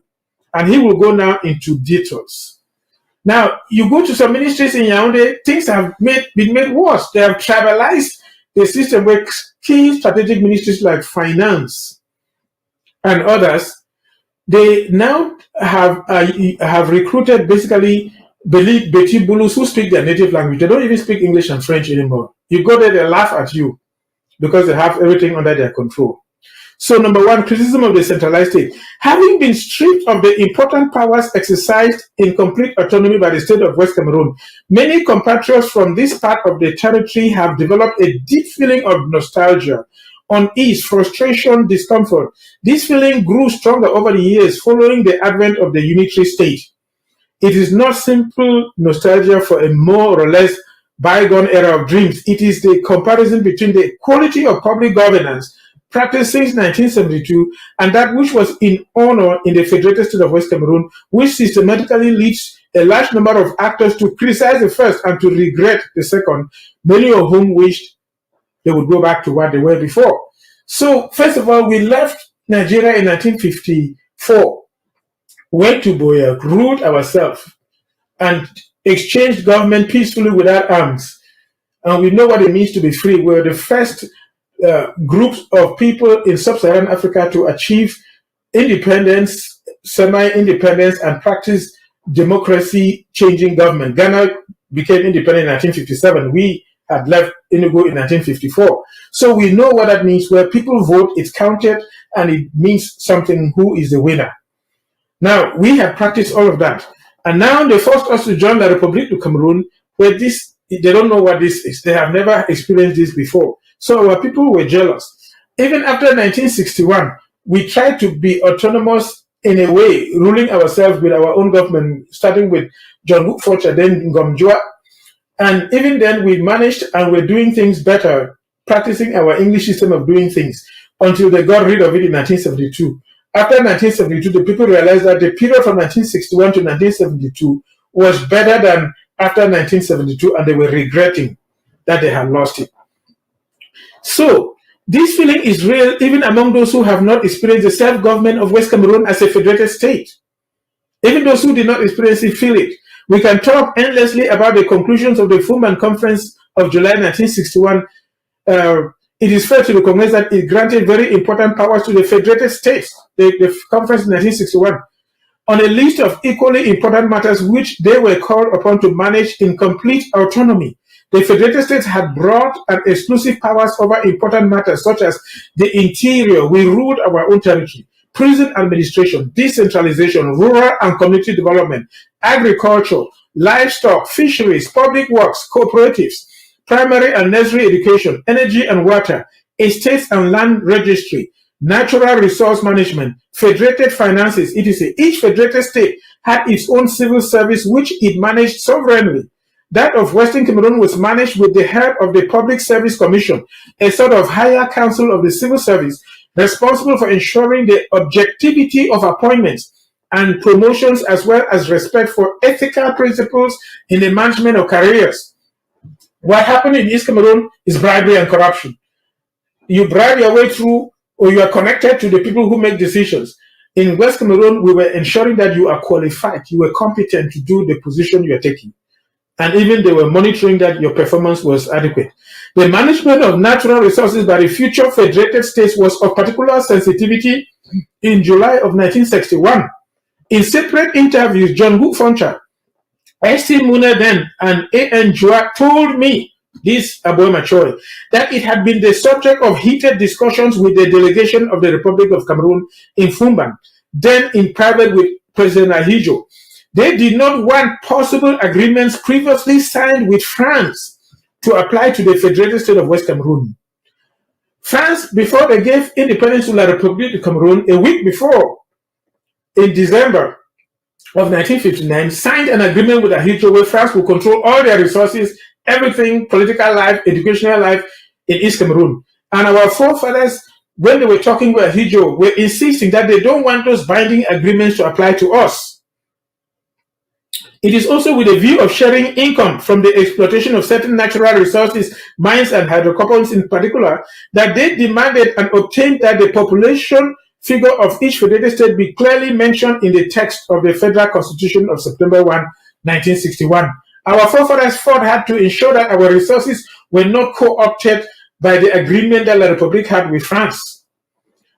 And he will go now into details. Now, you go to some ministries in Yaoundé, things have been made worse. They have tribalized the system where key strategic ministries like finance and others, they now have recruited basically Beti Bulus who speak their native language. They don't even speak English and French anymore. You go there, they laugh at you because they have everything under their control. So number one, criticism of the centralized state. Having been stripped of the important powers exercised in complete autonomy by the state of West Cameroon, many compatriots from this part of the territory have developed a deep feeling of nostalgia, unease, frustration, discomfort. This feeling grew stronger over the years following the advent of the unitary state. It is not simple nostalgia for a more or less bygone era of dreams. It is the comparison between the quality of public governance practiced since 1972 and that which was in honor in the Federated State of West Cameroon, which systematically leads a large number of actors to criticize the first and to regret the second, many of whom wished they would go back to what they were before. So, first of all, we left Nigeria in 1954, went to Biya, ruled ourselves, and exchanged government peacefully without arms. And we know what it means to be free. We're the first groups of people in sub-Saharan Africa to achieve independence, semi-independence, and practice democracy-changing government. Ghana became independent in 1957. We had left Enugu in 1954. So we know what that means. Where people vote, it's counted, and it means something who is the winner. Now, we have practiced all of that. And now they forced us to join the Republic of Cameroon, where they don't know what this is. They have never experienced this before. So our people were jealous. Even after 1961, we tried to be autonomous in a way, ruling ourselves with our own government, starting with John Forcha, then Ngomjua. And even then, we managed and were doing things better, practicing our English system of doing things, until they got rid of it in 1972. After 1972, the people realized that the period from 1961 to 1972 was better than after 1972, and they were regretting that they had lost it. So, this feeling is real even among those who have not experienced the self-government of West Cameroon as a federated state. Even those who did not experience it feel it. We can talk endlessly about the conclusions of the Fumban Conference of July 1961. It is fair to recognize that it granted very important powers to the federated states, the conference in 1961, on a list of equally important matters which they were called upon to manage in complete autonomy. The federated states had broad and exclusive powers over important matters such as the interior. We ruled our own territory, prison administration, decentralization, rural and community development, agriculture, livestock, fisheries, public works, cooperatives, primary and nursery education, energy and water, estates and land registry, natural resource management, federated finances, etc. Each federated state had its own civil service which it managed sovereignly. That of Western Cameroon was managed with the help of the Public Service Commission, a sort of higher council of the civil service, responsible for ensuring the objectivity of appointments and promotions as well as respect for ethical principles in the management of careers. What happened in East Cameroon is bribery and corruption. You bribe your way through, or you are connected to the people who make decisions. In West Cameroon, we were ensuring that you are qualified, you were competent to do the position you are taking. And even they were monitoring that your performance was adequate. The management of natural resources by the future federated states was of particular sensitivity in July of 1961. In separate interviews, John Foncha, S.C. Mune then, and A.N. Jua told me, this Aboy Machoy, that it had been the subject of heated discussions with the delegation of the Republic of Cameroon in Fumban, then in private with President Ahijo. They did not want possible agreements previously signed with France to apply to the Federated State of West Cameroon. France, before they gave independence to La République de Cameroon, a week before, in December of 1959, signed an agreement with Ahijo where France will control all their resources, everything, political life, educational life in East Cameroon. And our forefathers, when they were talking with Ahijo, were insisting that they don't want those binding agreements to apply to us. It is also with a view of sharing income from the exploitation of certain natural resources, mines and hydrocarbons in particular, that they demanded and obtained that the population figure of each federated state be clearly mentioned in the text of the Federal Constitution of September 1, 1961. Our forefathers fought hard to ensure that our resources were not co-opted by the agreement that La République had with France.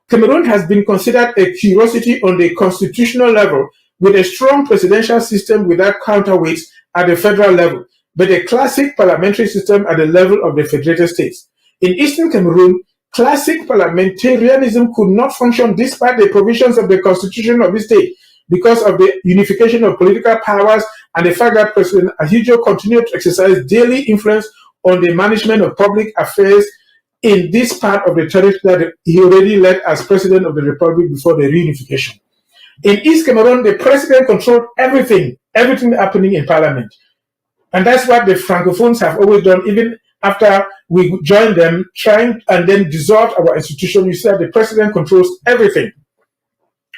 Cameroon has been considered a curiosity on the constitutional level, with a strong presidential system without counterweights at the federal level, but a classic parliamentary system at the level of the federated states. In Eastern Cameroon, classic parliamentarianism could not function despite the provisions of the constitution of the state because of the unification of political powers and the fact that President Ahidjo continued to exercise daily influence on the management of public affairs in this part of the territory that he already led as president of the republic before the reunification. In East Cameroon, the president controlled everything happening in parliament. And that's what the Francophones have always done, even after we joined them, trying and then dissolved our institution. You see that the president controls everything.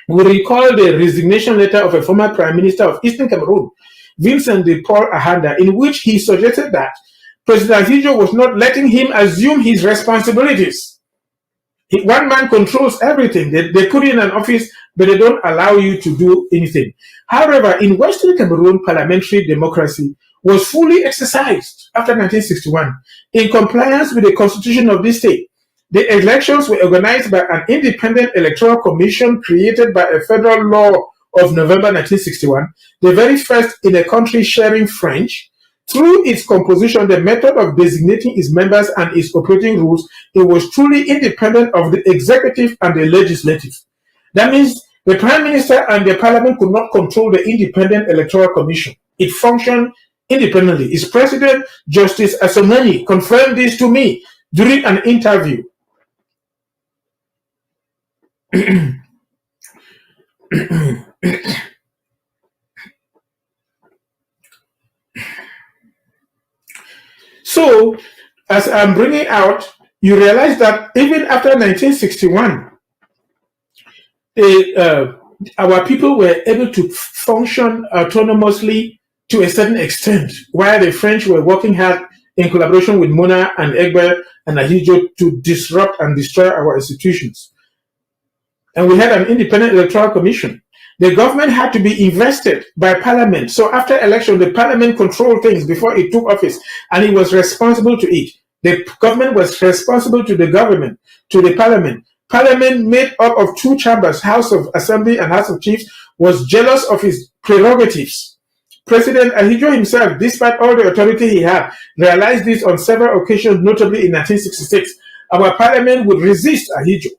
We recall the resignation letter of a former prime minister of Eastern Cameroon, Vincent de Paul Ahanda, in which he suggested that President Ahidjo was not letting him assume his responsibilities. One man controls everything. They put you in an office, but they don't allow you to do anything. However, in Western Cameroon, parliamentary democracy was fully exercised after 1961 in compliance with the constitution of this state. The elections were organized by an independent electoral commission created by a federal law of November 1961, the very first in a country sharing French. Through its composition, the method of designating its members and its operating rules, it was truly independent of the executive and the legislative. That means the prime minister and the parliament could not control the independent electoral commission. It functioned independently. Its president, Justice Asomani, confirmed this to me during an interview. So, as I'm bringing out, you realize that even after 1961, our people were able to function autonomously to a certain extent, while the French were working hard in collaboration with Mona and Egbe and Ahidjo to disrupt and destroy our institutions. And we had an independent electoral commission. The government had to be invested by parliament. So after election, the parliament controlled things before it took office, and it was responsible to it. The government was responsible to the government, to the parliament. Parliament, made up of two chambers, House of Assembly and House of Chiefs, was jealous of his prerogatives. President Ahidjo himself, despite all the authority he had, realized this on several occasions, notably in 1966. Our parliament would resist Ahidjo.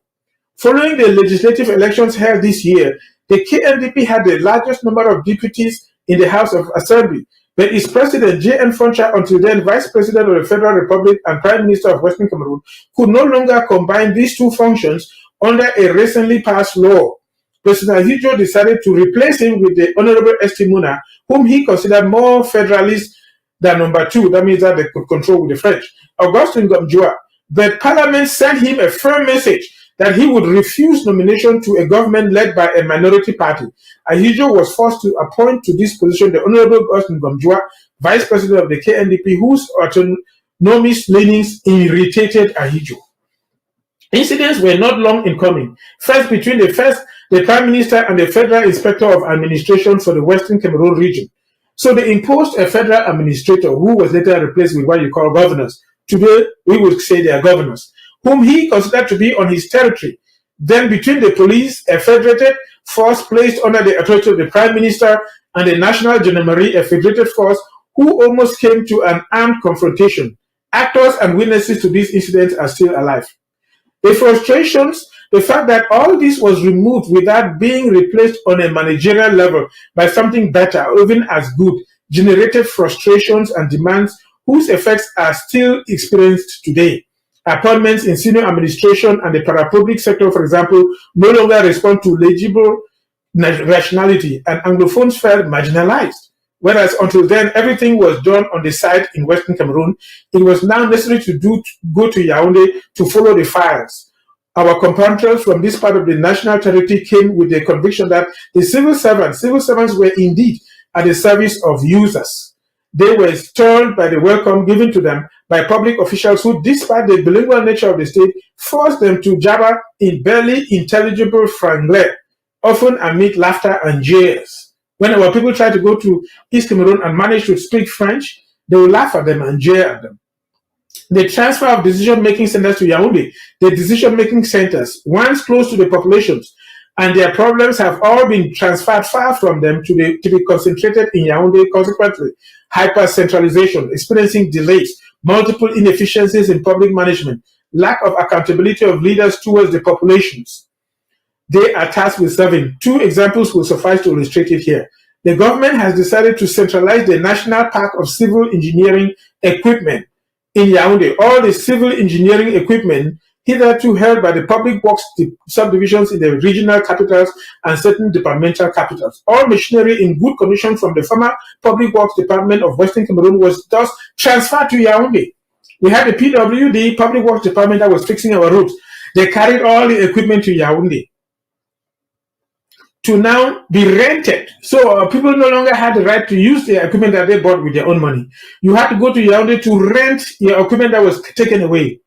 Following the legislative elections held this year, the KNDP had the largest number of deputies in the House of Assembly, but its president, J.N. Foncha, until then Vice President of the Federal Republic and Prime Minister of Western Cameroon, could no longer combine these two functions under a recently passed law. President Ahidjo decided to replace him with the Honorable St. Muna, whom he considered more federalist than number two. That means that they could control with the French, Augustin Gamjoa. But Parliament sent him a firm message that he would refuse nomination to a government led by a minority party. Ahidjo was forced to appoint to this position the Honorable Augustin Gamjoa, Vice President of the KNDP, whose autonomous leanings irritated Ahidjo. Incidents were not long in coming. First, between the Prime Minister and the Federal Inspector of Administration for the Western Cameroon region. So they imposed a federal administrator who was later replaced with what you call governors. Today, we would say they are governors, whom he considered to be on his territory. Then between the police, a federated force placed under the authority of the Prime Minister, and the National Gendarmerie, a federated force who almost came to an armed confrontation. Actors and witnesses to these incidents are still alive. The frustrations, the fact that all this was removed without being replaced on a managerial level by something better or even as good, generated frustrations and demands whose effects are still experienced today. Appointments in senior administration and the parapublic sector, for example, no longer respond to legible rationality, and Anglophones felt marginalized. Whereas until then, everything was done on the side in Western Cameroon, it was now necessary to go to Yaoundé to follow the files. Our compatriots from this part of the national territory came with the conviction that the civil servants were indeed at the service of users. They were stirred by the welcome given to them by public officials who, despite the bilingual nature of the state, forced them to jabber in barely intelligible franglais, often amid laughter and jeers. When our people try to go to East Cameroon and manage to speak French, they will laugh at them and jeer at them. The transfer of decision-making centers to Yaoundé, the decision-making centers, once close to the populations, and their problems have all been transferred far from them to be concentrated in Yaoundé. Consequently, hyper-centralization, experiencing delays, multiple inefficiencies in public management, lack of accountability of leaders towards the populations they are tasked with serving. Two examples will suffice to illustrate it here. The government has decided to centralize the National Park of Civil Engineering Equipment in Yaoundé. All the civil engineering equipment hitherto held by the public works subdivisions in the regional capitals and certain departmental capitals. All machinery in good condition from the former public works department of Western Cameroon was thus transferred to Yaoundé. We had the PWD, public works department, that was fixing our roads. They carried all the equipment to Yaoundé to now be rented. So people no longer had the right to use the equipment that they bought with their own money. You had to go to Yaoundé to rent your equipment that was taken away.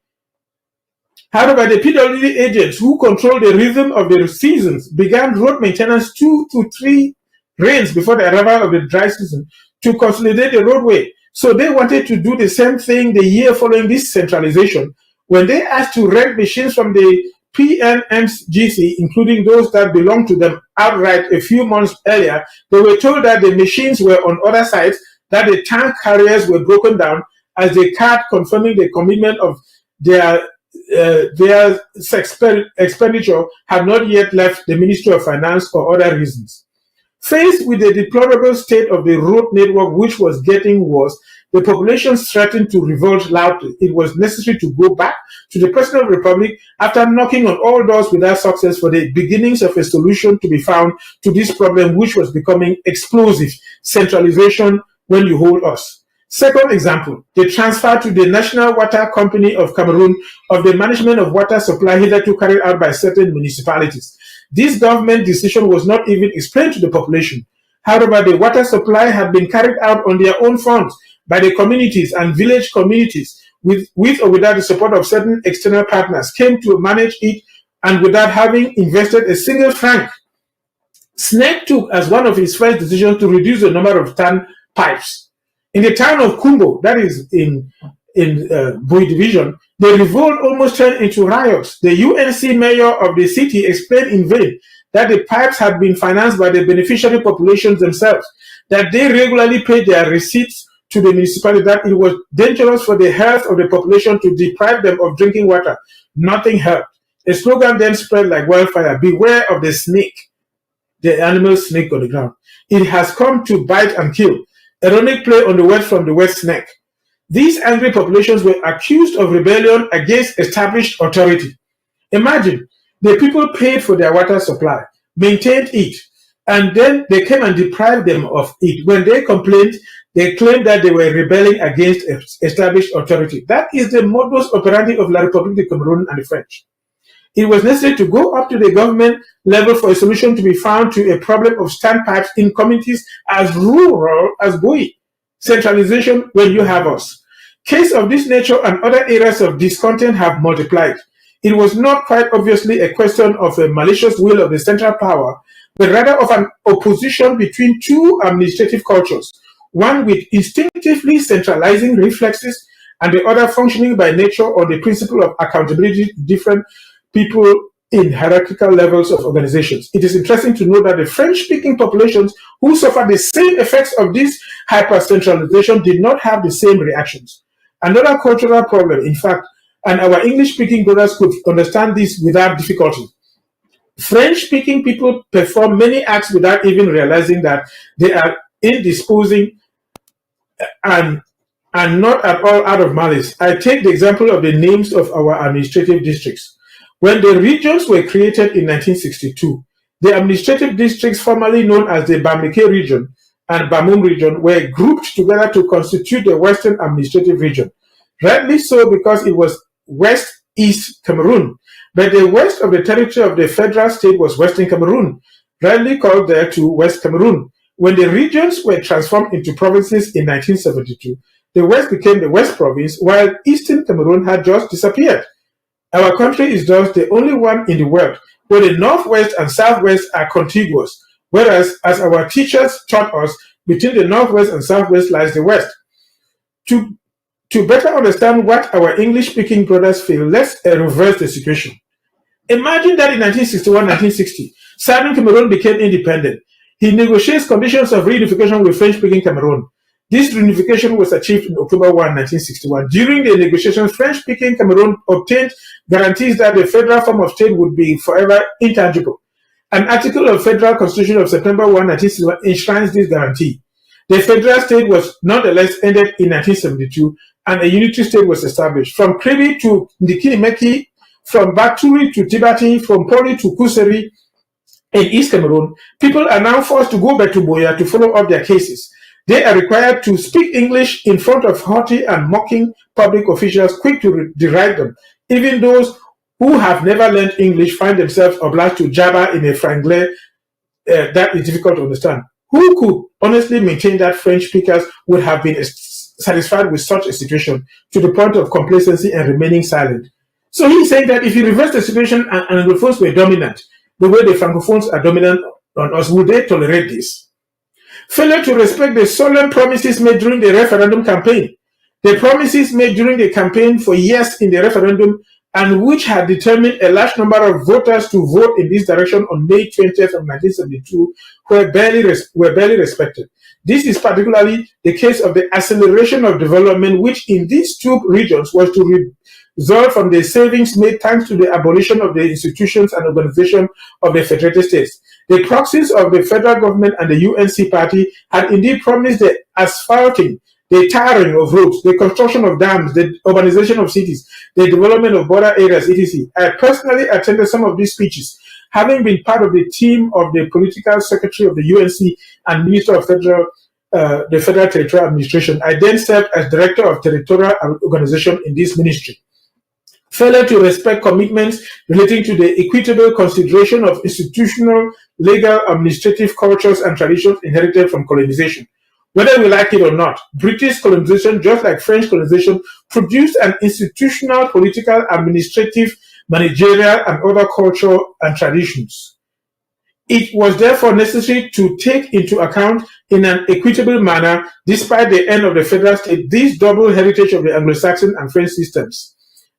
However, the PWD agents who control the rhythm of the seasons began road maintenance 2 to 3 rains before the arrival of the dry season to consolidate the roadway. So they wanted to do the same thing the year following this centralization. When they asked to rent machines from the PNMGC, including those that belonged to them outright a few months earlier, they were told that the machines were on other sites, that the tank carriers were broken down as they card confirming the commitment of their expenditure had not yet left the Ministry of Finance for other reasons. Faced with the deplorable state of the road network, which was getting worse, the population threatened to revolt loudly. It was necessary to go back to the President of the Republic after knocking on all doors without success for the beginnings of a solution to be found to this problem, which was becoming explosive: centralization when you hold us. Second example, the transfer to the National Water Company of Cameroon of the management of water supply hitherto carried out by certain municipalities. This government decision was not even explained to the population. However, the water supply had been carried out on their own funds by the communities, and village communities, with or without the support of certain external partners, came to manage it, and without having invested a single franc. SNEC took as one of his first decisions to reduce the number of TAN pipes. In the town of Kumbo, that is in Bui Division, the revolt almost turned into riots. The UNC mayor of the city explained in vain that the pipes had been financed by the beneficiary populations themselves, that they regularly paid their receipts to the municipality, that it was dangerous for the health of the population to deprive them of drinking water. Nothing helped. A slogan then spread like wildfire: beware of the snake, the animal snake on the ground. It has come to bite and kill. Ironic play on the words from the word snake. These angry populations were accused of rebellion against established authority. Imagine, the people paid for their water supply, maintained it, and then they came and deprived them of it. When they complained, they claimed that they were rebelling against established authority. That is the modus operandi of La République de Cameroon and the French. It was necessary to go up to the government level for a solution to be found to a problem of standpipes in communities as rural as Bui. Centralization when you have us. Cases of this nature and other areas of discontent have multiplied. It was not quite obviously a question of a malicious will of the central power, but rather of an opposition between two administrative cultures, one with instinctively centralizing reflexes and the other functioning by nature on the principle of accountability to different people in hierarchical levels of organizations. It is interesting to note that the French-speaking populations who suffered the same effects of this hyper-centralization did not have the same reactions. Another cultural problem, in fact, and our English-speaking brothers could understand this without difficulty. French-speaking people perform many acts without even realizing that they are indisposing and not at all out of malice. I take the example of the names of our administrative districts. When the regions were created in 1962, the administrative districts formerly known as the Bamileke region and Bamum region were grouped together to constitute the Western Administrative Region. Rightly so, because it was West-East Cameroon, but the west of the territory of the federal state was Western Cameroon, rightly called there to West Cameroon. When the regions were transformed into provinces in 1972, the West became the West Province, while Eastern Cameroon had just disappeared. Our country is thus the only one in the world where the Northwest and Southwest are contiguous, whereas, as our teachers taught us, between the Northwest and Southwest lies the West. To better understand what our English-speaking brothers feel, let's reverse the situation. Imagine that in 1961-1960, Southern Cameroon became independent. He negotiates conditions of reunification with French-speaking Cameroon. This reunification was achieved in October 1, 1961. During the negotiations, French-speaking Cameroon obtained guarantees that the federal form of state would be forever intangible. An article of Federal Constitution of September 1, 1961 enshrines this guarantee. The federal state was nonetheless ended in 1972, and a unitary state was established. From Kribi to Ndikinimeki, from Baturi to Tibati, from Poli to Kuseri in East Cameroon, people are now forced to go back to Biya to follow up their cases. They are required to speak English in front of haughty and mocking public officials quick to deride them. Even those who have never learned English find themselves obliged to jabber in a franglais that is difficult to understand. Who could honestly maintain that French speakers would have been satisfied with such a situation to the point of complacency and remaining silent? So he's saying that if you reverse the situation and Anglophones were dominant, the way the Francophones are dominant on us, would they tolerate this? Failure to respect the solemn promises made during the referendum campaign. The promises made during the campaign for yes in the referendum, and which had determined a large number of voters to vote in this direction on May 20th of 1972, were barely respected. This is particularly the case of the acceleration of development, which in these two regions was to result from the savings made thanks to the abolition of the institutions and organization of the Federated States. The proxies of the federal government and the UNC party had indeed promised the asphalting, the tarring of roads, the construction of dams, the urbanization of cities, the development of border areas, etc. I personally attended some of these speeches, having been part of the team of the political secretary of the UNC and Minister of the Federal Territorial Administration. I then served as Director of Territorial Organization in this ministry. Failure to respect commitments relating to the equitable consideration of institutional, legal, administrative cultures and traditions inherited from colonization. Whether we like it or not, British colonization, just like French colonization, produced an institutional, political, administrative, managerial, and other culture and traditions. It was therefore necessary to take into account in an equitable manner, despite the end of the federal state, this double heritage of the Anglo-Saxon and French systems.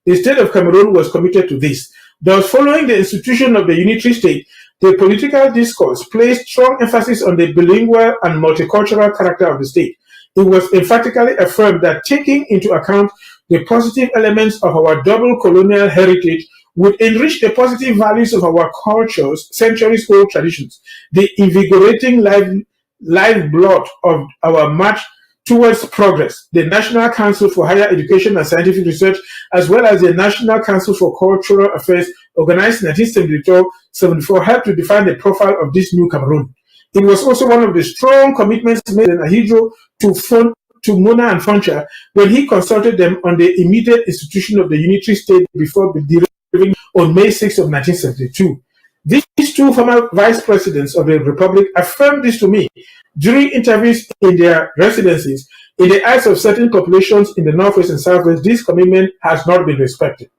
The state of Cameroon was committed to this. Thus, following the institution of the unitary state, the political discourse placed strong emphasis on the bilingual and multicultural character of the state. It was emphatically affirmed that taking into account the positive elements of our double colonial heritage would enrich the positive values of our cultures, centuries-old traditions, the invigorating lifeblood of our march towards progress. The National Council for Higher Education and Scientific Research, as well as the National Council for Cultural Affairs, organized in 1972-74, helped to define the profile of this new Cameroon. It was also one of the strong commitments made in Ahidjo to Mona and Foncha when he consulted them on the immediate institution of the unitary state before delivering on May 6 of 1972. These two former vice presidents of the Republic affirmed this to me during interviews in their residencies. In the eyes of certain populations in the Northwest and Southwest, this commitment has not been respected.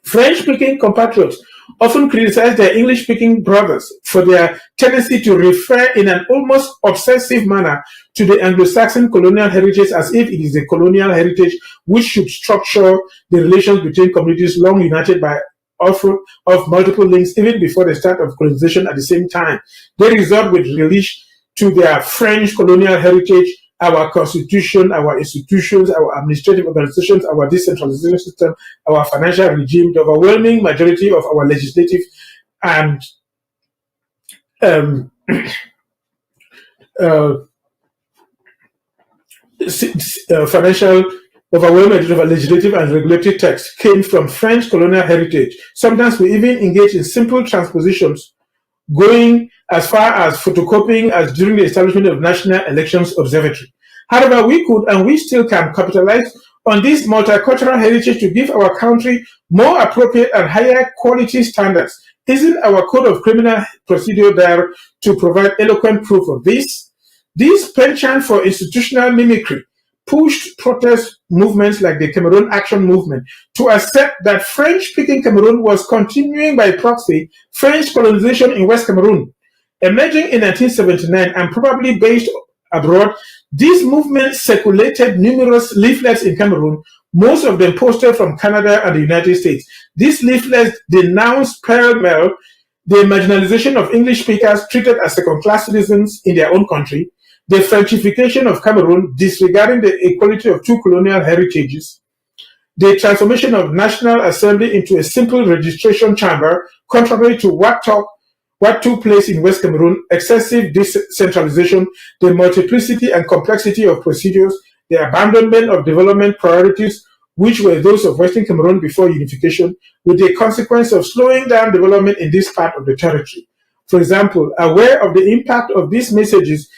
French-speaking compatriots often criticize their English-speaking brothers for their tendency to refer in an almost obsessive manner to the Anglo-Saxon colonial heritage as if it is a colonial heritage which should structure the relations between communities long united by of multiple links even before the start of colonization at the same time. They resort with relish to their French colonial heritage, our constitution, our institutions, our administrative organizations, our decentralization system, our financial regime, the overwhelming majority of our legislative and financial overwhelming of legislative and regulatory texts came from French colonial heritage. Sometimes we even engage in simple transpositions, going as far as photocopying as during the establishment of National Elections Observatory. However, we could and we still can capitalize on this multicultural heritage to give our country more appropriate and higher quality standards. Isn't our Code of Criminal Procedure there to provide eloquent proof of this? This penchant for institutional mimicry pushed protest movements like the Cameroon Action Movement to accept that French-speaking Cameroon was continuing by proxy French colonization in West Cameroon. Emerging in 1979 and probably based abroad, this movement circulated numerous leaflets in Cameroon, most of them posted from Canada and the United States. These leaflets denounced pell-mell the marginalization of English speakers treated as second-class citizens in their own country, the Frenchification of Cameroon, disregarding the equality of two colonial heritages, the transformation of National Assembly into a simple registration chamber, contrary to what took place in West Cameroon, excessive decentralization, the multiplicity and complexity of procedures, the abandonment of development priorities, which were those of Western Cameroon before unification, with the consequence of slowing down development in this part of the territory. For example, aware of the impact of these messages,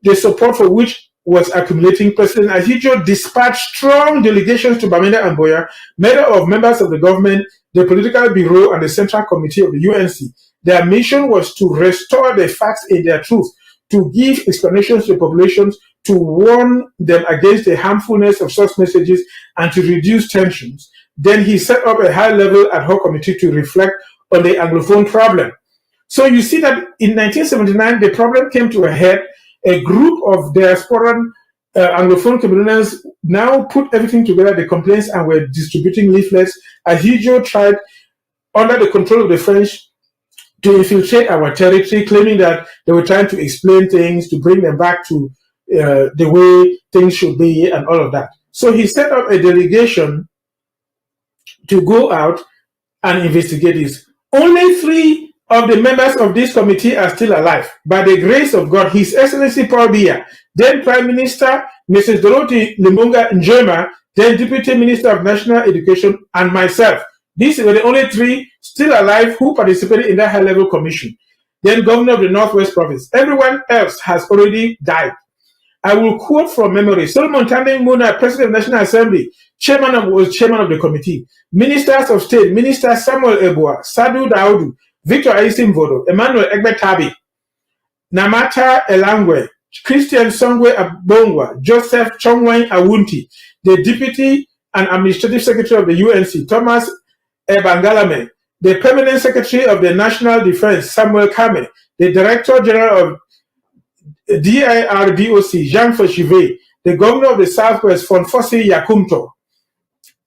the support for which was accumulating, President Ahidjo dispatched strong delegations to Bamenda and Biya, made up of members of the government, the political bureau, and the central committee of the UNC. Their mission was to restore the facts in their truth, to give explanations to the populations, to warn them against the harmfulness of such messages, and to reduce tensions. Then he set up a high-level ad hoc committee to reflect on the Anglophone problem. So you see that in 1979, the problem came to a head. A group of diasporan Anglophone Cameroonians now put everything together, the complaints, and were distributing leaflets. Ahidjo tried, under the control of the French, to infiltrate our territory, claiming that they were trying to explain things, to bring them back to the way things should be and all of that. So he set up a delegation to go out and investigate this. Only 3 of the members of this committee are still alive. By the grace of God, His Excellency Paul Biya, then Prime Minister, Mrs. Dorothy Limunga Njema, then Deputy Minister of National Education, and myself. These were the only 3 still alive who participated in that high-level commission. Then Governor of the Northwest Province. Everyone else has already died. I will quote from memory. Solomon Tandeng Muna, President of National Assembly, was chairman of the committee. Ministers of State, Minister Samuel Ebua, Sadu Daudu, Victor Aisim Vodo, Emmanuel Egbetabi, Namata Elangwe, Christian Songwe Abongwa, Joseph Chongwen Awunti, the Deputy and Administrative Secretary of the UNC, Thomas Ebangalame, the Permanent Secretary of the National Defense, Samuel Kame, the Director General of DIRDOC, Jean Foshive, the Governor of the Southwest, Fonfosi Yakumto.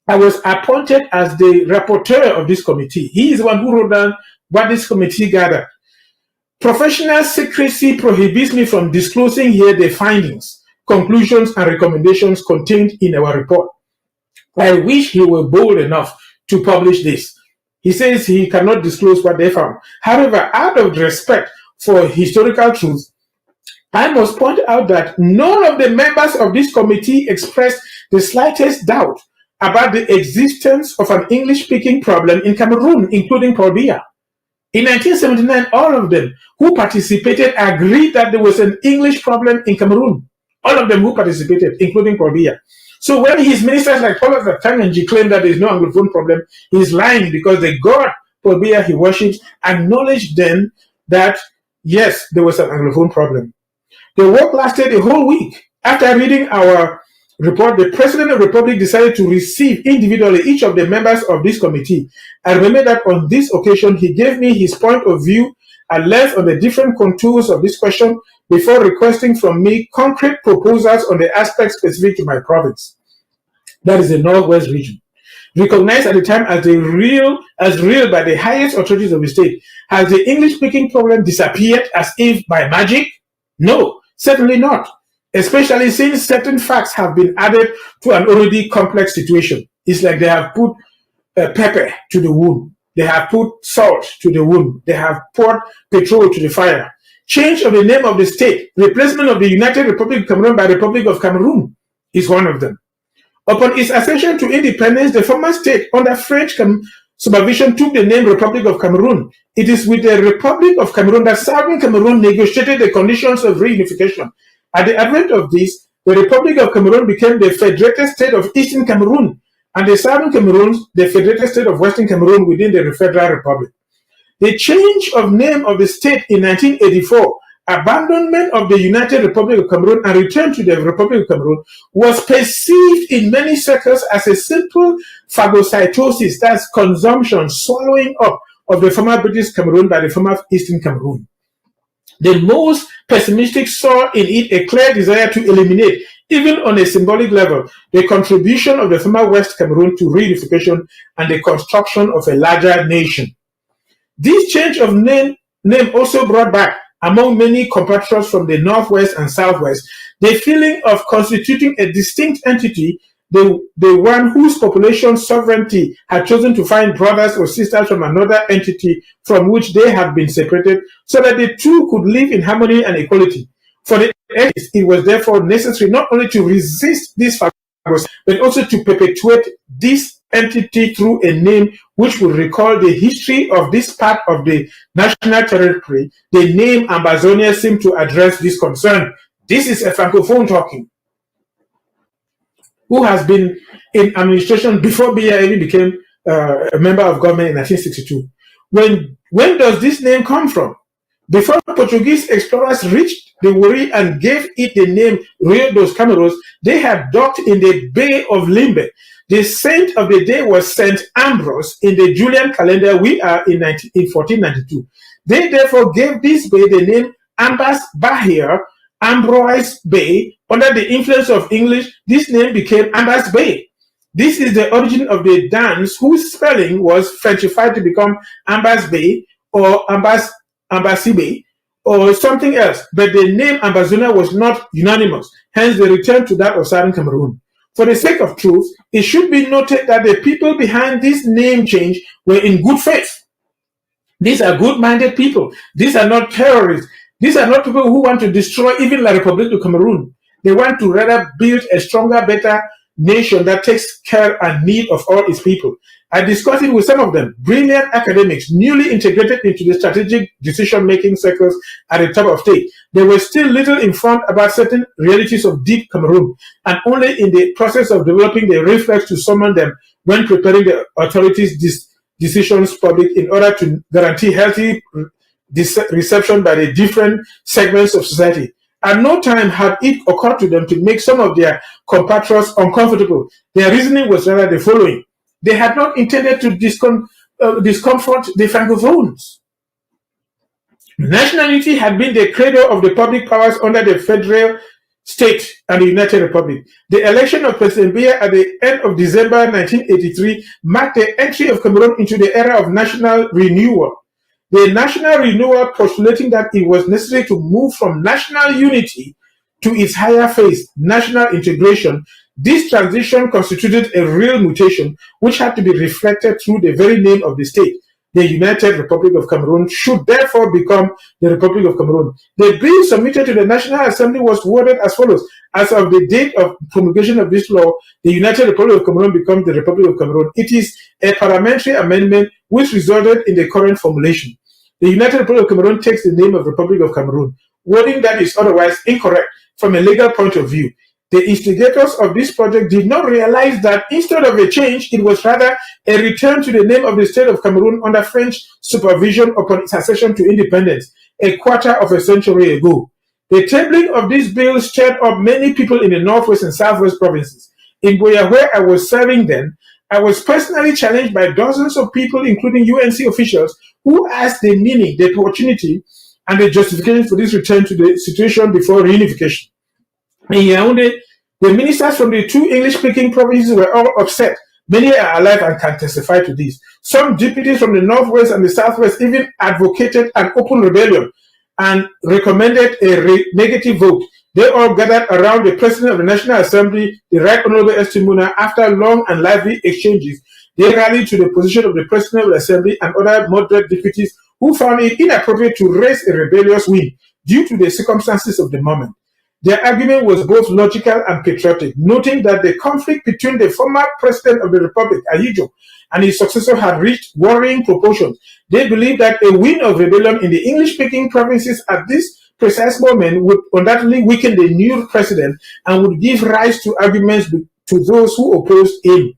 I was appointed as the rapporteur of this committee. He is the one who wrote down what this committee gathered. Professional secrecy prohibits me from disclosing here the findings, conclusions, and recommendations contained in our report. I wish he were bold enough to publish this. He says he cannot disclose what they found. However, out of respect for historical truth, I must point out that none of the members of this committee expressed the slightest doubt about the existence of an English-speaking problem in Cameroon, including Paul Biya. In 1979, all of them who participated agreed that there was an English problem in Cameroon. All of them who participated, including Paul Biya. So when his ministers like Paul Tanganji claim that there is no Anglophone problem, he's lying, because the God Paul Biya he worships acknowledged then that, yes, there was an Anglophone problem. The work lasted a whole week. After reading our report, the President of the Republic decided to receive individually each of the members of this committee. I remember that on this occasion, he gave me his point of view at length on the different contours of this question before requesting from me concrete proposals on the aspects specific to my province. That is the Northwest region. Recognized at the time as real by the highest authorities of the state. Has the English-speaking problem disappeared as if by magic? No, certainly not. Especially since certain facts have been added to an already complex situation. It's like they have put pepper to the wound. They have put salt to the wound. They have poured petrol to the fire. Change of the name of the state, replacement of the United Republic of Cameroon by Republic of Cameroon is one of them. Upon its accession to independence, the former state under French supervision took the name Republic of Cameroon. It is with the Republic of Cameroon that Southern Cameroon negotiated the conditions of reunification. At the advent of this, the Republic of Cameroon became the Federated State of Eastern Cameroon, and the Southern Cameroon, the Federated State of Western Cameroon within the Federal Republic. The change of name of the state in 1984, abandonment of the United Republic of Cameroon and return to the Republic of Cameroon, was perceived in many circles as a simple phagocytosis, that's consumption, swallowing up of the former British Cameroon by the former Eastern Cameroon. The most pessimistic saw in it a clear desire to eliminate, even on a symbolic level, the contribution of the former West Cameroon to reunification and the construction of a larger nation. This change of name also brought back among many compatriots from the Northwest and Southwest, the feeling of constituting a distinct entity, the one whose population sovereignty had chosen to find brothers or sisters from another entity from which they had been separated, so that the two could live in harmony and equality. For the East, it was therefore necessary not only to resist this phagocytosis, but also to perpetuate this entity through a name which would recall the history of this part of the national territory. The name Ambazonia seemed to address this concern. This is a Francophone talking, who has been in administration before Biya even became a member of government in 1962. When does this name come from? Before Portuguese explorers reached the Wari and gave it the name Rio dos Cameroons, they had docked in the Bay of Limbe. The saint of the day was Saint Ambrose in the Julian calendar. We are in 1492. They therefore gave this bay the name Ambas Bahia, Ambrose Bay. Under the influence of English, this name became Ambas Bay. This is the origin of the dance, whose spelling was Frenchified to become Ambas Bay or Ambasi Bay or something else. But the name Ambazonia was not unanimous. Hence, they returned to that of Southern Cameroon. For the sake of truth, it should be noted that the people behind this name change were in good faith. These are good-minded people. These are not terrorists. These are not people who want to destroy even La République du Cameroon. They want to rather build a stronger, better nation that takes care and need of all its people. I discussed it with some of them, brilliant academics, newly integrated into the strategic decision-making circles at the top of state. They were still little informed about certain realities of deep Cameroon, and only in the process of developing the reflex to summon them when preparing the authorities' decisions public in order to guarantee healthy reception by the different segments of society. At no time had it occurred to them to make some of their compatriots uncomfortable. Their reasoning was rather the following. They had not intended to discomfort the Francophones. Nationality had been the credo of the public powers under the federal state and the United Republic. The election of President Biya at the end of December 1983 marked the entry of Cameroon into the era of national renewal. The national renewal postulating that it was necessary to move from national unity to its higher phase, national integration. This transition constituted a real mutation which had to be reflected through the very name of the state. The United Republic of Cameroon should therefore become the Republic of Cameroon. The bill submitted to the National Assembly was worded as follows. As of the date of promulgation of this law, the United Republic of Cameroon becomes the Republic of Cameroon. It is a parliamentary amendment which resulted in the current formulation. The United Republic of Cameroon takes the name of Republic of Cameroon, wording that is otherwise incorrect from a legal point of view. The instigators of this project did not realize that instead of a change, it was rather a return to the name of the state of Cameroon under French supervision upon its accession to independence a quarter of a century ago. The tabling of this bill stirred up many people in the Northwest and Southwest provinces. In Biya, where I was serving then, I was personally challenged by dozens of people, including UNC officials, who asked the meaning, the opportunity, and the justification for this return to the situation before reunification. In Yaoundé, the ministers from the two English-speaking provinces were all upset. Many are alive and can testify to this. Some deputies from the Northwest and the Southwest even advocated an open rebellion and recommended a negative vote. They all gathered around the President of the National Assembly, the Right Honorable Estimuna. After long and lively exchanges, they rallied to the position of the President of the Assembly and other moderate deputies who found it inappropriate to raise a rebellious wind due to the circumstances of the moment. Their argument was both logical and patriotic, noting that the conflict between the former President of the Republic, Ahijo, and his successor had reached worrying proportions. They believed that a wind of rebellion in the English-speaking provinces at this precise moment would undoubtedly weaken the new president and would give rise to arguments to those who opposed him.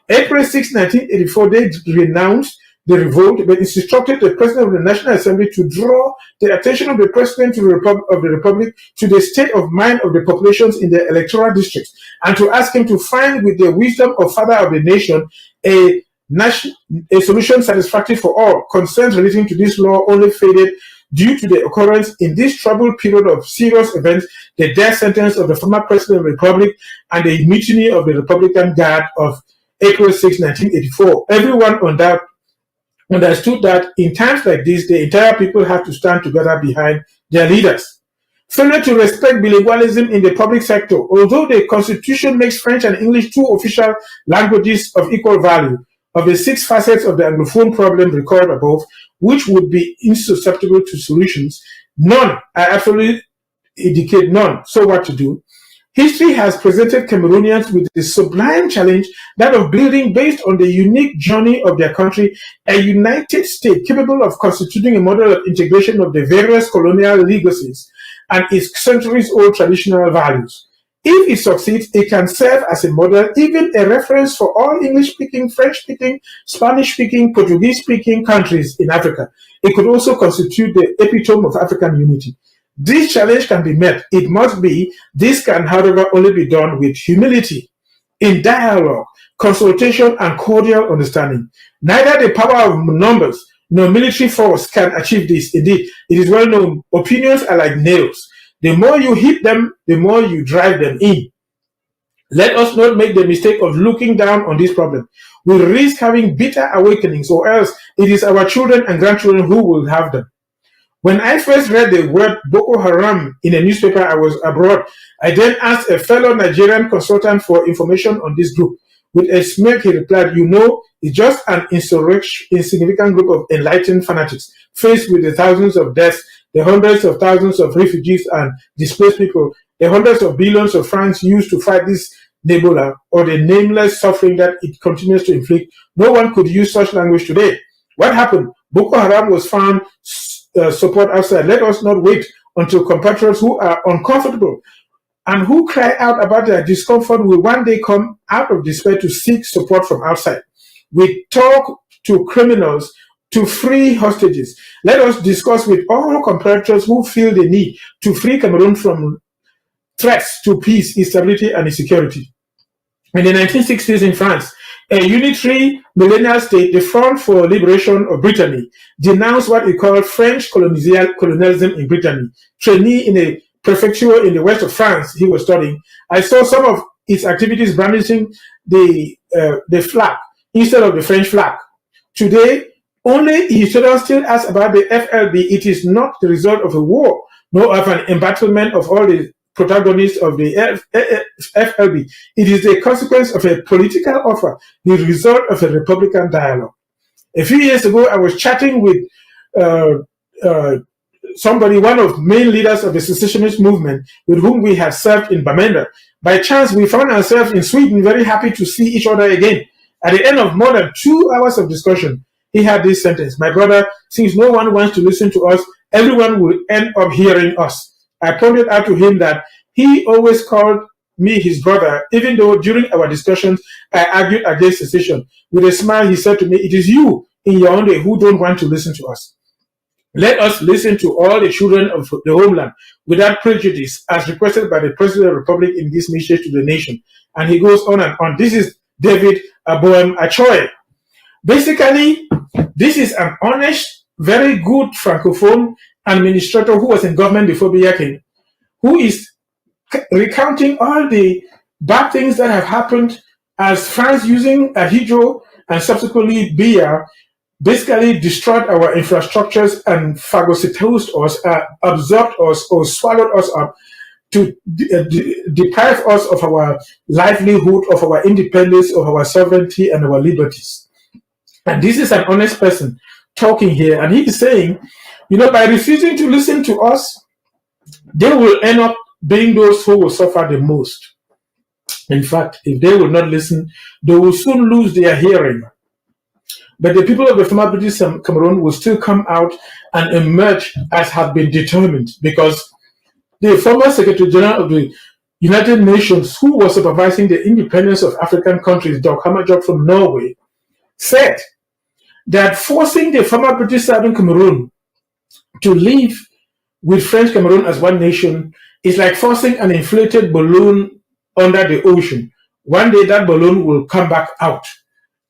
April 6, 1984, they renounced the revolt, but instructed the President of the National Assembly to draw the attention of the President of the Republic to the state of mind of the populations in the electoral districts, and to ask him to find, with the wisdom of Father of the Nation, a solution satisfactory for all. Concerns relating to this law only faded due to the occurrence in this troubled period of serious events, the death sentence of the former President of the Republic and the mutiny of the Republican Guard of April 6, 1984. Everyone understood that in times like this, the entire people have to stand together behind their leaders. Failure to respect bilingualism in the public sector. Although the constitution makes French and English two official languages of equal value, of the 6 facets of the Anglophone problem recorded above, which would be insusceptible to solutions, none, I absolutely indicate none. So what to do? History has presented Cameroonians with the sublime challenge, that of building, based on the unique journey of their country, a united state capable of constituting a model of integration of the various colonial legacies and its centuries-old traditional values. If it succeeds, it can serve as a model, even a reference for all English-speaking, French-speaking, Spanish-speaking, Portuguese-speaking countries in Africa. It could also constitute the epitome of African unity. This challenge can be met. It must be. This can, however, only be done with humility, in dialogue, consultation, and cordial understanding. Neither the power of numbers nor military force can achieve this. Indeed, it is well known, opinions are like nails. The more you hit them, the more you drive them in. Let us not make the mistake of looking down on this problem. We risk having bitter awakenings, or else it is our children and grandchildren who will have them. When I first read the word Boko Haram in a newspaper, I was abroad. I then asked a fellow Nigerian consultant for information on this group. With a smirk, he replied, "You know, it's just an insignificant group of enlightened fanatics faced with the thousands of deaths, the hundreds of thousands of refugees and displaced people, the hundreds of billions of francs used to fight this Ebola, or the nameless suffering that it continues to inflict. No one could use such language today. What happened? Boko Haram was found support outside. Let us not wait until compatriots who are uncomfortable and who cry out about their discomfort will one day come out of despair to seek support from outside. We talk to criminals to free hostages. Let us discuss with all compatriots who feel the need to free Cameroon from threats to peace, stability, and security." In the 1960s in France, a unitary millennial state, the Front for Liberation of Brittany, denounced what it called French colonialism in Brittany. Trainee in a prefecture in the west of France he was studying, I saw some of its activities brandishing the flag instead of the French flag. Today, only historians still ask about the FLB. It is not the result of a war, nor of an embattlement of all the protagonists of the FLB. It is the consequence of a political offer, the result of a Republican dialogue. A few years ago, I was chatting with somebody, one of the main leaders of the secessionist movement, with whom we had served in Bamenda. By chance, we found ourselves in Sweden, very happy to see each other again. At the end of more than 2 hours of discussion, he had this sentence: "My brother, since no one wants to listen to us, everyone will end up hearing us." I pointed out to him that he always called me his brother, even though during our discussions I argued against secession. With a smile, he said to me, "It is you in your own way who don't want to listen to us. Let us listen to all the children of the homeland without prejudice, as requested by the President of the Republic in this message to the nation." And he goes on and on. This is David Aboem Achoy. Basically, this is an honest, very good Francophone administrator who was in government before Biya came, who is recounting all the bad things that have happened as France, using Ahidjo and subsequently Biya, basically destroyed our infrastructures and phagocytosed us, absorbed us, or swallowed us up to deprive us of our livelihood, of our independence, of our sovereignty, and our liberties. And this is an honest person talking here, and he is saying, by refusing to listen to us, they will end up being those who will suffer the most. In fact, if they will not listen, they will soon lose their hearing. But the people of the former British Cameroon will still come out and emerge as have been determined, because the former Secretary General of the United Nations, who was supervising the independence of African countries, Dag Hammarskjöld from Norway, said that forcing the former British Southern Cameroon to live with French Cameroon as one nation is like forcing an inflated balloon under the ocean. One day that balloon will come back out.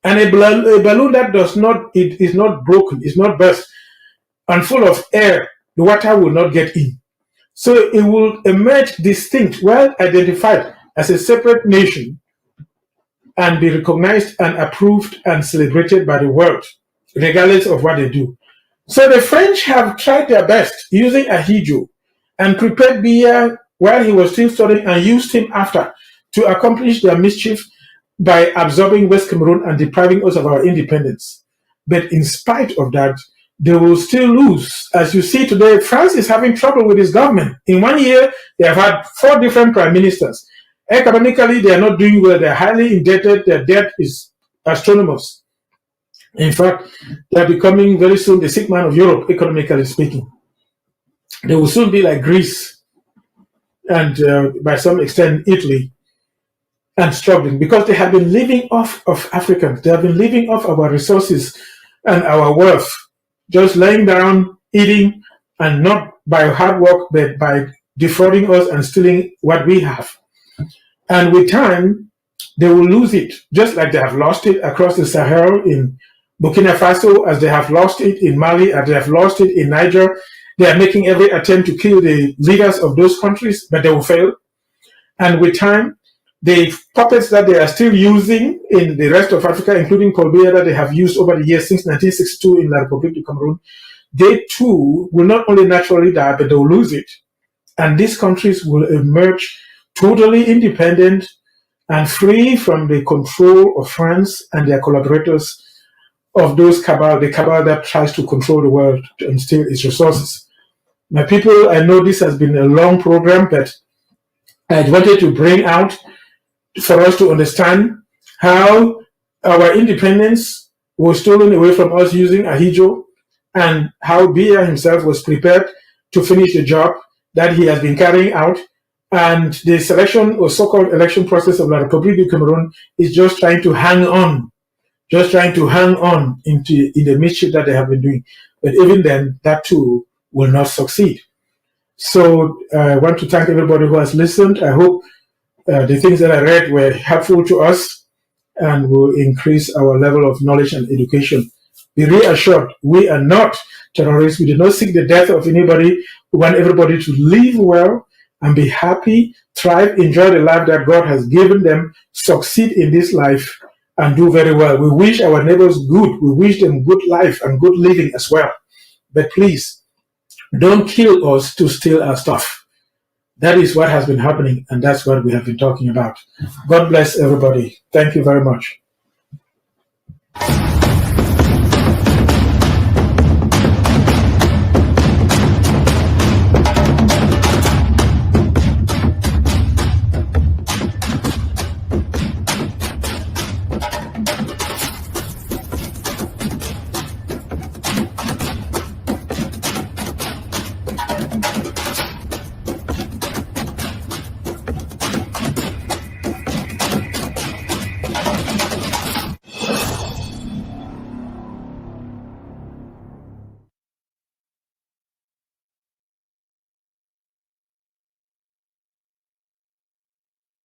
And a balloon that is not broken, is not burst, and full of air, the water will not get in. So it will emerge distinct, well identified as a separate nation, and be recognized and approved and celebrated by the world, regardless of what they do. So the French have tried their best using Ahijo and prepared Biya while he was still studying and used him after to accomplish their mischief by absorbing West Cameroon and depriving us of our independence. But in spite of that, they will still lose. As you see today, France is having trouble with its government. In 1 year, they have had 4 different prime ministers. Economically, they are not doing well. They are highly indebted. Their debt is astronomous. In fact, they are becoming very soon the sick man of Europe, economically speaking. They will soon be like Greece and by some extent Italy, and struggling because they have been living off of Africans. They have been living off our resources and our wealth, just laying down, eating, and not by hard work, but by defrauding us and stealing what we have. And with time, they will lose it, just like they have lost it across the Sahel in Burkina Faso, as they have lost it in Mali, as they have lost it in Niger. They are making every attempt to kill the leaders of those countries, but they will fail. And with time, the puppets that they are still using in the rest of Africa, including Paul Biya, that they have used over the years since 1962 in La République du Cameroun, they too will not only naturally die, but they will lose it. And these countries will emerge totally independent and free from the control of France and their collaborators of those cabal, the cabal that tries to control the world and steal its resources. My people, I know this has been a long program, but I wanted to bring out for us to understand how our independence was stolen away from us using Ahijo, and how Biya himself was prepared to finish the job that he has been carrying out. And the selection or so-called election process of La République du Cameroun is just trying to hang on, in the mischief that they have been doing. But even then, that too will not succeed. So I want to thank everybody who has listened. I hope the things that I read were helpful to us and will increase our level of knowledge and education. Be reassured, we are not terrorists. We do not seek the death of anybody. We want everybody to live well and be happy, thrive, enjoy the life that God has given them, succeed in this life, and do very well. We wish our neighbors good. We wish them good life and good living as well. But please, don't kill us to steal our stuff. That is what has been happening, and that's what we have been talking about. God bless everybody. Thank you very much.